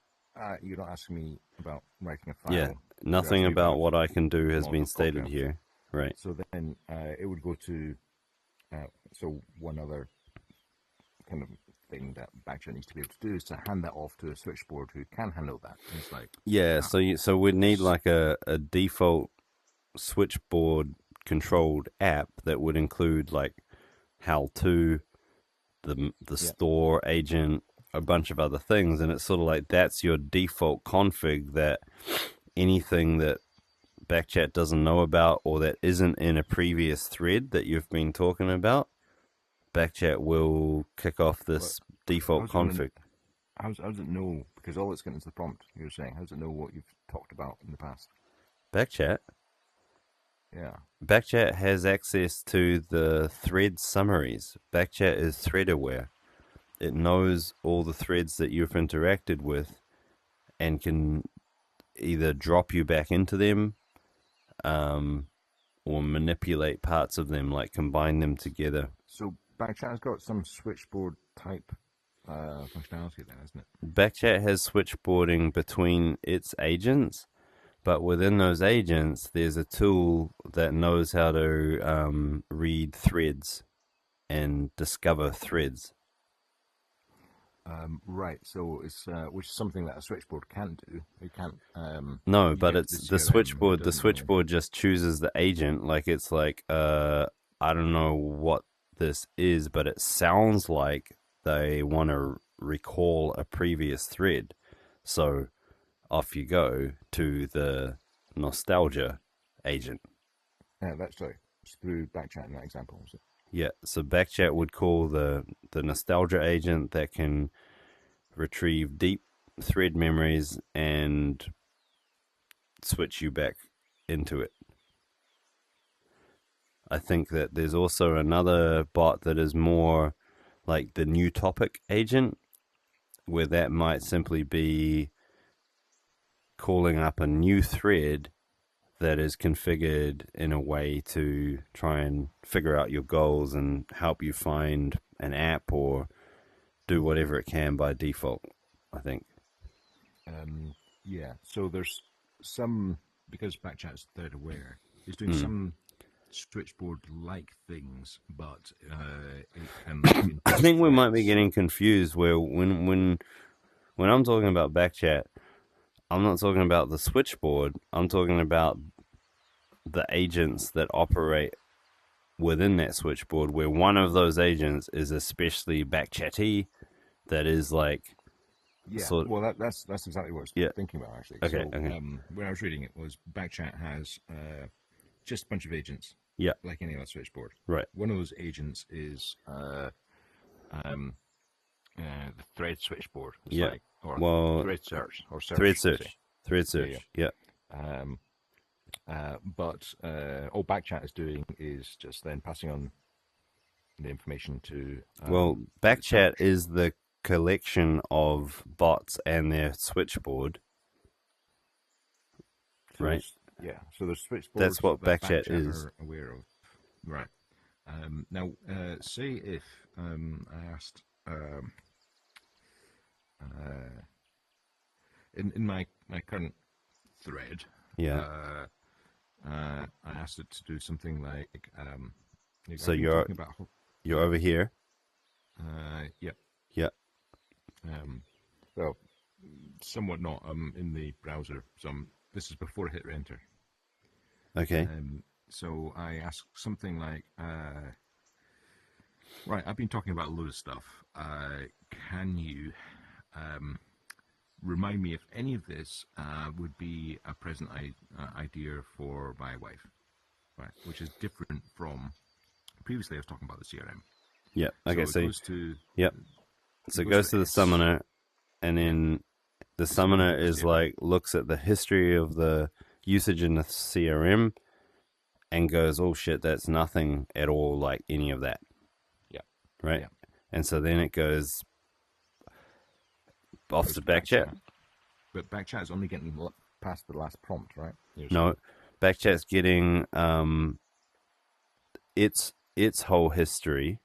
you're not asking me about writing a file. Yeah, nothing about what I can do has been stated cocktails. here. Right. So then it would go to one other kind of thing that Backchat needs to be able to do is to hand that off to a switchboard who can handle that. And it's like, so we'd need like a default switchboard controlled app that would include like how-to, the store agent, a bunch of other things, and it's sort of like that's your default config, that anything that Backchat doesn't know about or that isn't in a previous thread that you've been talking about, Backchat will kick off this default config. How does it know? Because all it's getting is the prompt, you're saying. How does it know what you've talked about in the past? Backchat? Yeah. Backchat has access to the thread summaries. Backchat is thread aware. It knows all the threads that you've interacted with and can either drop you back into them or manipulate parts of them, like combine them together. So Backchat has got some switchboard type functionality then, isn't it? Backchat has switchboarding between its agents, but within those agents, there's a tool that knows how to read threads and discover threads. Right. So it's which is something that a switchboard can't do. It can't. No, You but get it's the the CRM and it switchboard. The doesn't know. switchboard just chooses the agent. Like it's like I don't know what this is, but it sounds like they want to recall a previous thread. So off you go to the nostalgia agent. That's sorry. It's through backchat in that example. Was it? Yeah, so backchat would call the nostalgia agent that can retrieve deep thread memories and switch you back into it. I think that there's also another bot that is more like the new topic agent, where that might simply be calling up a new thread that is configured in a way to try and figure out your goals and help you find an app or do whatever it can by default, I think. Yeah. So there's some because backchat is thread aware. It's doing some switchboard-like things, but it can I think we might be getting confused where when I'm talking about backchat, I'm not talking about the switchboard. I'm talking about the agents that operate within that switchboard, where one of those agents is especially backchatty, that is like well, that's exactly what I was thinking about actually. Okay, So okay. when I was reading it was backchat has just a bunch of agents, Yeah, like any other switchboard. right. One of those agents is the thread switchboard. It's Yeah. like, or Well, thread search or search. thread Say. search. Thread search. Yeah. But all backchat is doing is just then passing on the information to. Well, backchat is the collection of bots and their switchboard, So right? Yeah. So there's switchboards. That's what that backchat is. Are aware of. Right. Now, say if I asked in my current thread, Yeah. I asked it to do something like So I've been talking about you're over here. yep. Yeah. Well, somewhat not. I'm in the browser. This is before I hit enter. Okay. So I asked something like, right, I've been talking about a load of stuff. Can you remind me if any of this would be a present idea for my wife, right? Which is different from previously. I was talking about the CRM. Yeah. Okay. So it goes to yep. So it goes to the summoner, and then the summoner is like looks at the history of the usage in the CRM and goes, "Oh shit, that's nothing at all like any of that." Yeah. Right. Yeah. And so then it goes off to backchat. But backchat is only getting past the last prompt, right? No, backchat's getting its whole history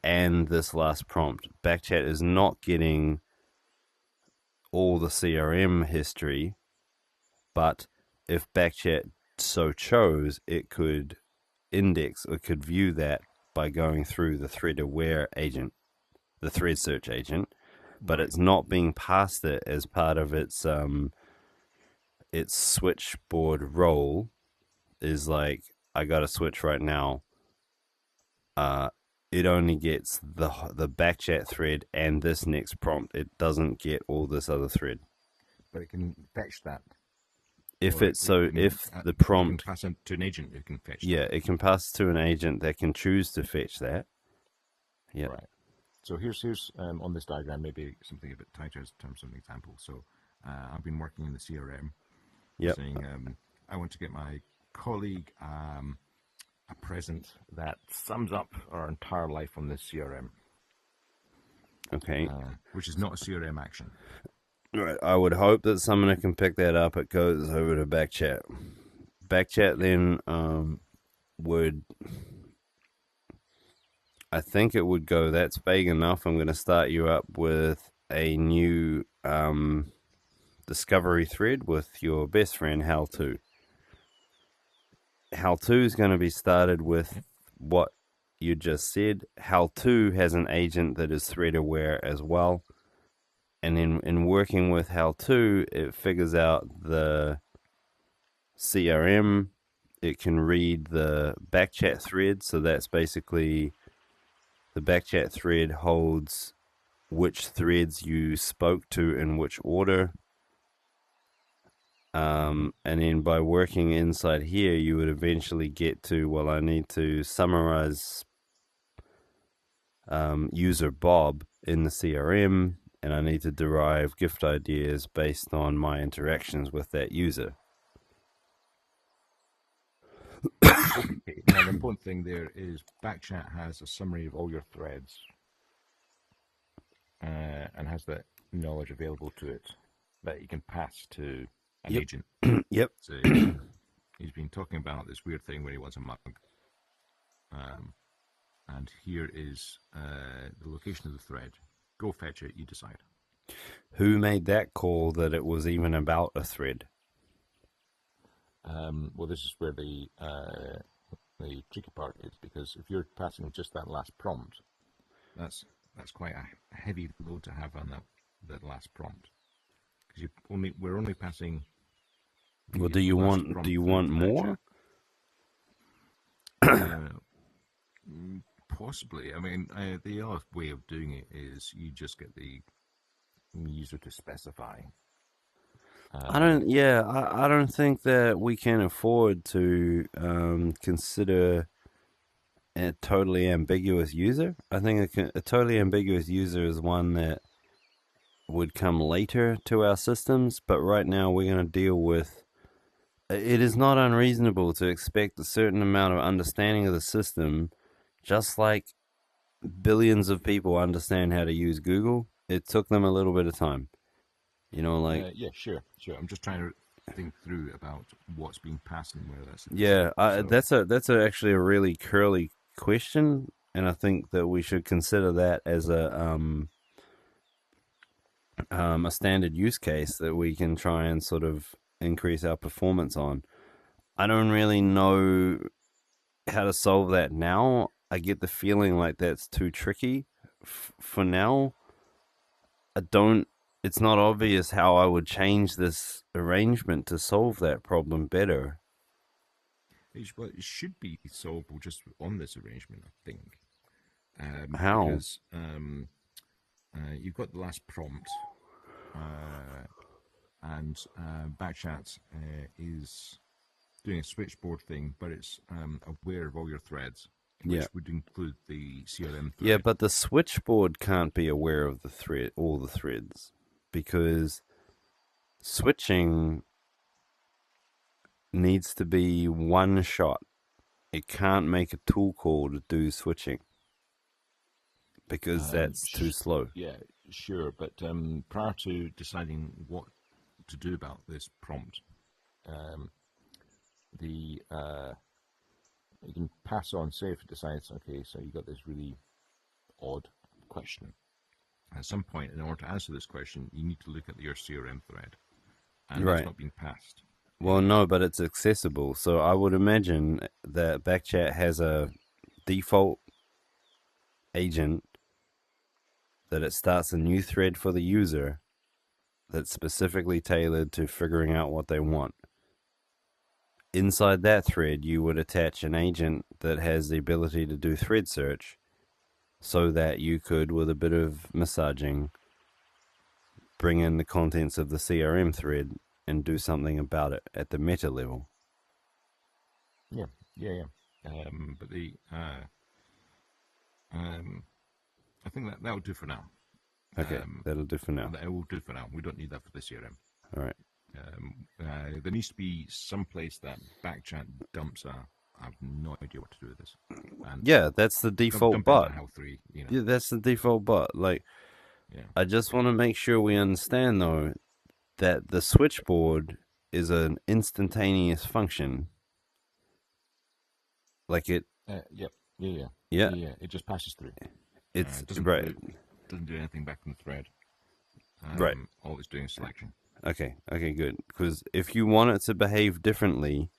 and this last prompt. Backchat is not getting all the CRM history, but if backchat so chose, it could index or could view that by going through the thread aware agent, the thread search agent, but it's not being passed it as part of its switchboard role. Is like, I got to switch right now. It only gets the backchat thread and this next prompt. It doesn't get all this other thread. But it can fetch that. If the prompt can pass it to an agent who can fetch. Yeah, it can pass to an agent that can choose to fetch that. Yeah. Right. So here's on this diagram maybe something a bit tighter in terms of an example. So I've been working in the CRM. Yep. Saying I want to get my colleague a present that sums up our entire life on this CRM. Okay. Which is not a CRM action. Right. I would hope that Summoner can pick that up. It goes over to backchat. Backchat then would, I think it would go, that's vague enough. I'm going to start you up with a new discovery thread with your best friend, Hal2. Hal2 is going to be started with what you just said. HAL2 has an agent that is thread aware as well. And in working with HAL2, it figures out the CRM. It can read the backchat thread. So that's basically the backchat thread holds which threads you spoke to in which order. And then by working inside here, you would eventually get to, well, I need to summarize user Bob in the CRM, and I need to derive gift ideas based on my interactions with that user. Okay. Now, the important thing there is Backchat has a summary of all your threads and has that knowledge available to it that you can pass to an agent. Yep. So he's been talking about this weird thing where he wants a mug. And here is the location of the thread. Go fetch it, you decide. Who made that call that it was even about a thread? Well, this is where the tricky part is, because if you're passing just that last prompt, that's quite a heavy load to have on that last prompt. Because we're only passing. Well, do you want more? Possibly. I mean, the other way of doing it is you just get the user to specify. I don't think that we can afford to consider a totally ambiguous user. I think a totally ambiguous user is one that would come later to our systems, but right now we're going to deal with. It is not unreasonable to expect a certain amount of understanding of the system, just like billions of people understand how to use Google. It took them a little bit of time. Yeah, sure. I'm just trying to think through about what's being passed and where that's. Yeah, that's actually a really curly question, and I think that we should consider that as a standard use case that we can try and sort of increase our performance on. I don't really know how to solve that now. I get the feeling like that's too tricky for now. It's not obvious how I would change this arrangement to solve that problem better. Well, it should be solvable just on this arrangement, I think. How? Because you've got the last prompt, and Backchat is doing a switchboard thing, but it's aware of all your threads, which would include the CRM thread. Yeah, but the switchboard can't be aware of all the threads, because switching needs to be one shot. It can't make a tool call to do switching, because that's too slow. Yeah, sure, but prior to deciding what to do about this prompt, you can pass on, say if it decides, okay, so you got this really odd question. At some point, in order to answer this question, you need to look at your CRM thread, and that's not being passed. Well, no, but it's accessible. So I would imagine that Backchat has a default agent that it starts a new thread for the user that's specifically tailored to figuring out what they want. Inside that thread, you would attach an agent that has the ability to do thread search, so that you could, with a bit of massaging, bring in the contents of the CRM thread and do something about it at the meta level. Yeah. But I think that will do for now. Okay, that'll do for now. That will do for now. We don't need that for the CRM. All right. There needs to be some place that Backchat dumps a. I have no idea what to do with this. And yeah, that's the default bot. Yeah, that's the default bot. I just want to make sure we understand, though, that the switchboard is an instantaneous function. Yeah. It just passes through. It's doesn't do anything back from the thread. Right. All it's doing is selection. Okay, good. Because if you want it to behave differently,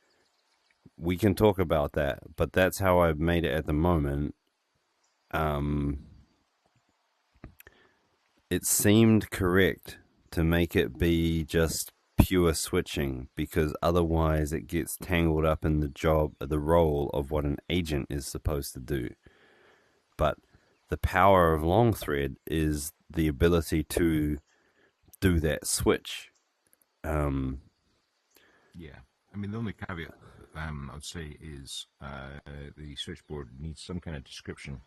we can talk about that. But that's how I've made it at the moment. it seemed correct to make it be just pure switching, because otherwise it gets tangled up in the role of what an agent is supposed to do. But the power of long thread is the ability to do that switch. Yeah. I mean, the only caveat I'd say is the switchboard needs some kind of description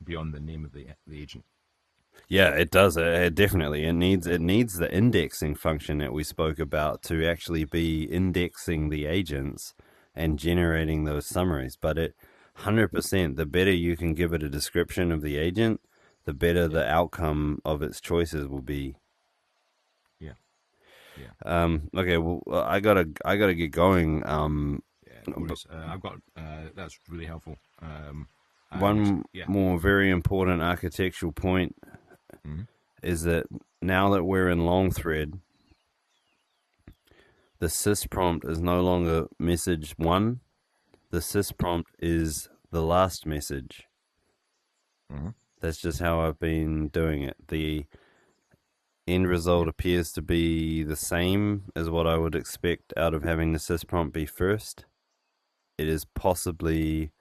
beyond the name of the agent. Yeah, it does. It definitely. It needs the indexing function that we spoke about to actually be indexing the agents and generating those summaries. But 100%, the better you can give it a description of the agent, the better the outcome of its choices will be. Yeah. Yeah. Okay. Well, I gotta get going. No worries. I've got that's really helpful. One more very important architectural point is that now that we're in long thread, the sys prompt is no longer message 1. The sys prompt is the last message. That's just how I've been doing it. The end result appears to be the same as what I would expect out of having the sys prompt be first. It is possibly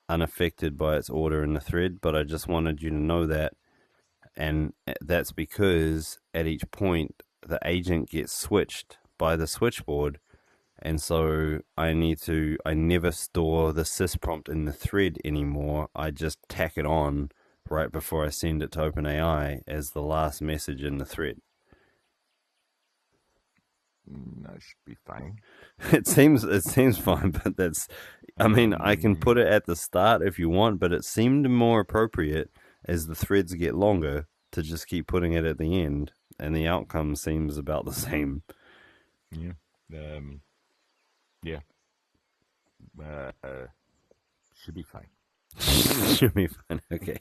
unaffected by its order in the thread, but I just wanted you to know that. And that's because at each point the agent gets switched by the switchboard, and so I never store the sys prompt in the thread anymore. I just tack it on right before I send it to OpenAI as the last message in the thread. That should be fine. It seems fine, but I mean, I can put it at the start if you want, but it seemed more appropriate as the threads get longer to just keep putting it at the end, and the outcome seems about the same. Yeah. Should be fine. Should be fine. Okay.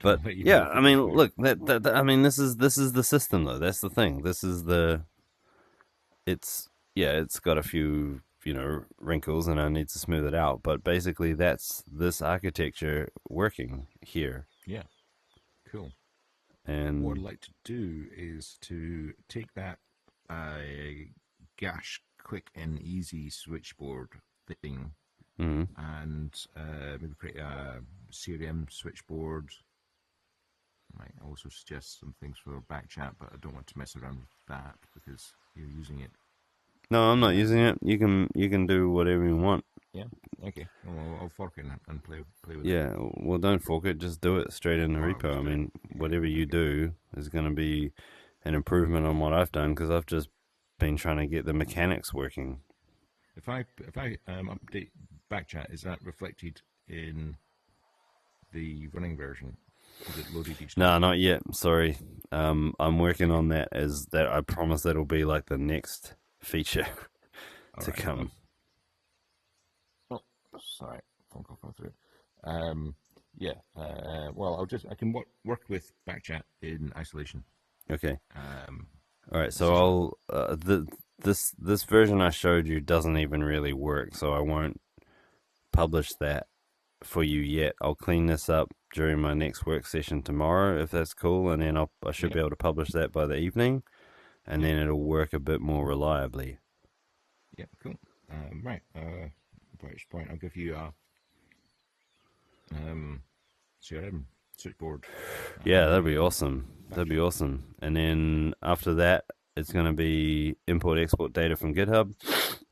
But yeah, I mean, look, I mean, this is the system though. That's the thing. It's got a few, wrinkles, and I need to smooth it out. But basically, that's this architecture working here. Yeah. Cool. And what I'd like to do is to take that Gash quick and easy switchboard thing and maybe create a CRM switchboard. I might also suggest some things for back chat, but I don't want to mess around with that because you're using it. No, I'm not using it. You can do whatever you want. Yeah. Okay. Well, I'll fork it and play with it. Yeah. Well, don't fork it. Just do it straight in the repo. I mean, whatever you do is going to be an improvement on what I've done, because I've just been trying to get the mechanics working. If I update backchat, is that reflected in the running version? Is it loaded each time? No, not yet. Sorry. I'm working on that. I promise that'll be like the next feature to come. Oh, sorry, phone call come through. Well, I can work with backchat in isolation. Okay. All right. So this version I showed you doesn't even really work, so I won't publish that for you yet. I'll clean this up during my next work session tomorrow, if that's cool, and then I should be able to publish that by the evening, and then it'll work a bit more reliably. Yeah, cool. Right. By which point I'll give you a CRM switchboard. Yeah, that'd be awesome. That'd be awesome. And then after that, it's going to be import-export data from GitHub.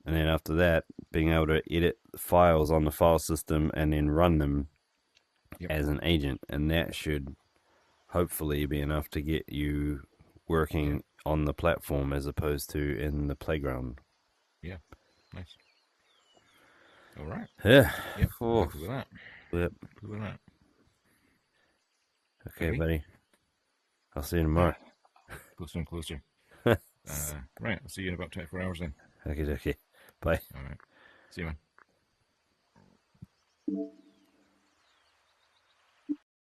And then after that, being able to edit files on the file system and then run them as an agent. And that should hopefully be enough to get you working on the platform as opposed to in the playground. Yeah, nice. All right. Yeah. Yep. Look at that. Yep. Look at that. Okay, buddy. I'll see you tomorrow. Closer and closer. Right, I'll see you in about 24 hours then. Okay. Bye. All right. See you, man.